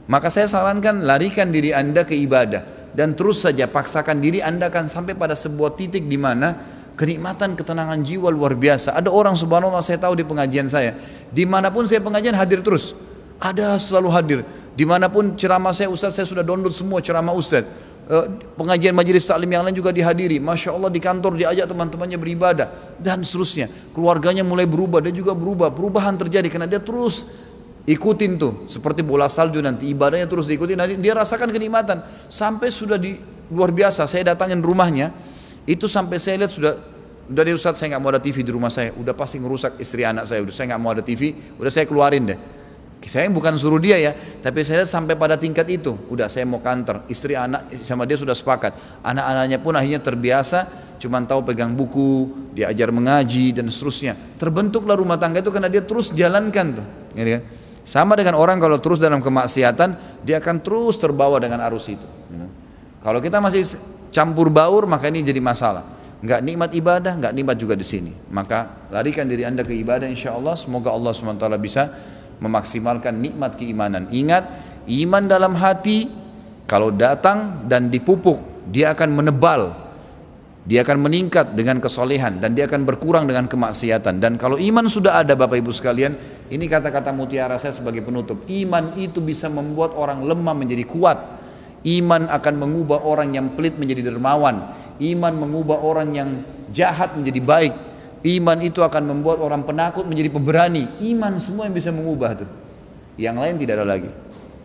Maka saya sarankan larikan diri anda ke ibadah dan terus saja paksakan diri anda akan sampai pada sebuah titik di mana kenikmatan ketenangan jiwa luar biasa. Ada orang subhanallah saya tahu di pengajian saya, dimanapun saya pengajian hadir terus, ada selalu hadir. Dimanapun ceramah saya, Ustaz saya sudah download semua ceramah Ustaz. Pengajian majelis taklim yang lain juga dihadiri. Masya Allah di kantor diajak teman-temannya beribadah dan seterusnya. Keluarganya mulai berubah, dia juga berubah. Perubahan terjadi karena dia terus ikutin tuh. Seperti bola salju nanti ibadahnya terus diikuti. Nanti dia rasakan kenikmatan. Sampai sudah luar biasa. Saya datangin rumahnya. Itu sampai saya lihat sudah dari Ustaz saya nggak mau ada TV di rumah saya. Udah pasti ngerusak istri anak saya. Udah saya nggak mau ada TV. Udah saya keluarin deh. Saya bukan suruh dia ya, tapi saya lihat sampai pada tingkat itu. Udah saya mau kantor, istri anak sama dia sudah sepakat. Anak-anaknya pun akhirnya terbiasa, cuman tahu pegang buku, diajar mengaji dan seterusnya. Terbentuklah rumah tangga itu karena dia terus jalankan tuh. Gitu kan? Sama dengan orang kalau terus dalam kemaksiatan, dia akan terus terbawa dengan arus itu. Gitu. Kalau kita masih campur baur, maka ini jadi masalah. Nggak nikmat ibadah, nggak nikmat juga di sini. Maka larikan diri anda ke ibadah, insya Allah. Semoga Allah SWT bisa memaksimalkan nikmat keimanan. Ingat, iman dalam hati kalau datang dan dipupuk, dia akan menebal, dia akan meningkat dengan kesolehan, dan dia akan berkurang dengan kemaksiatan. Dan kalau iman sudah ada Bapak Ibu sekalian, ini kata-kata mutiara saya sebagai penutup, iman itu bisa membuat orang lemah menjadi kuat. Iman akan mengubah orang yang pelit menjadi dermawan. Iman mengubah orang yang jahat menjadi baik. Iman itu akan membuat orang penakut menjadi pemberani. Iman semua yang bisa mengubah tuh. Yang lain tidak ada lagi.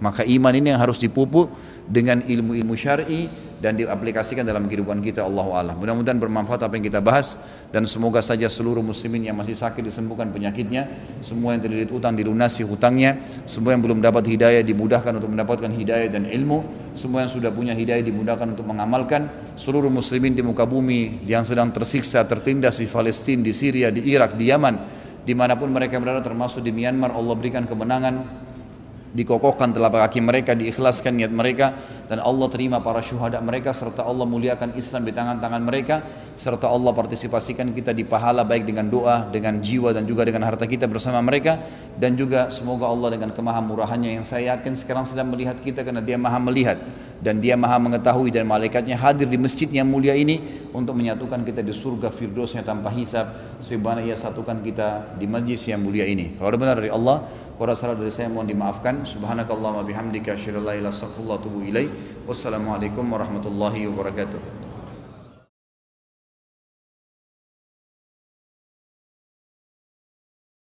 Maka iman ini yang harus dipupuk dengan ilmu-ilmu syar'i dan diaplikasikan dalam kehidupan kita. Allahu a'lam. Mudah-mudahan bermanfaat apa yang kita bahas, dan semoga saja seluruh muslimin yang masih sakit disembuhkan penyakitnya, semua yang terlilit utang dilunasi hutangnya, semua yang belum dapat hidayah dimudahkan untuk mendapatkan hidayah dan ilmu, semua yang sudah punya hidayah dimudahkan untuk mengamalkan, seluruh muslimin di muka bumi yang sedang tersiksa, tertindas di Palestina, di Syria, di Irak, di Yaman, dimanapun mereka berada termasuk di Myanmar, Allah berikan kemenangan, dikokohkan telapak kaki mereka, diikhlaskan niat mereka, dan Allah terima para syuhada mereka, serta Allah muliakan Islam di tangan-tangan mereka, serta Allah partisipasikan kita di pahala baik dengan doa, dengan jiwa, dan juga dengan harta kita bersama mereka. Dan juga semoga Allah dengan kemahamurahannya yang saya yakin sekarang sedang melihat kita, karena dia maha melihat dan dia maha mengetahui, dan malaikatnya hadir di masjid yang mulia ini untuk menyatukan kita di surga firdausnya tanpa hisab, sebagaimana ia satukan kita di majlis yang mulia ini. Kalau ada benar dari Allah, kalau salah dari saya mohon dimaafkan. Subhanakallahumma bihamdika asyhadu an la ilaha illa anta astaghfiruka wa atubu ilaik. Wassalamualaikum warahmatullahi wabarakatuh.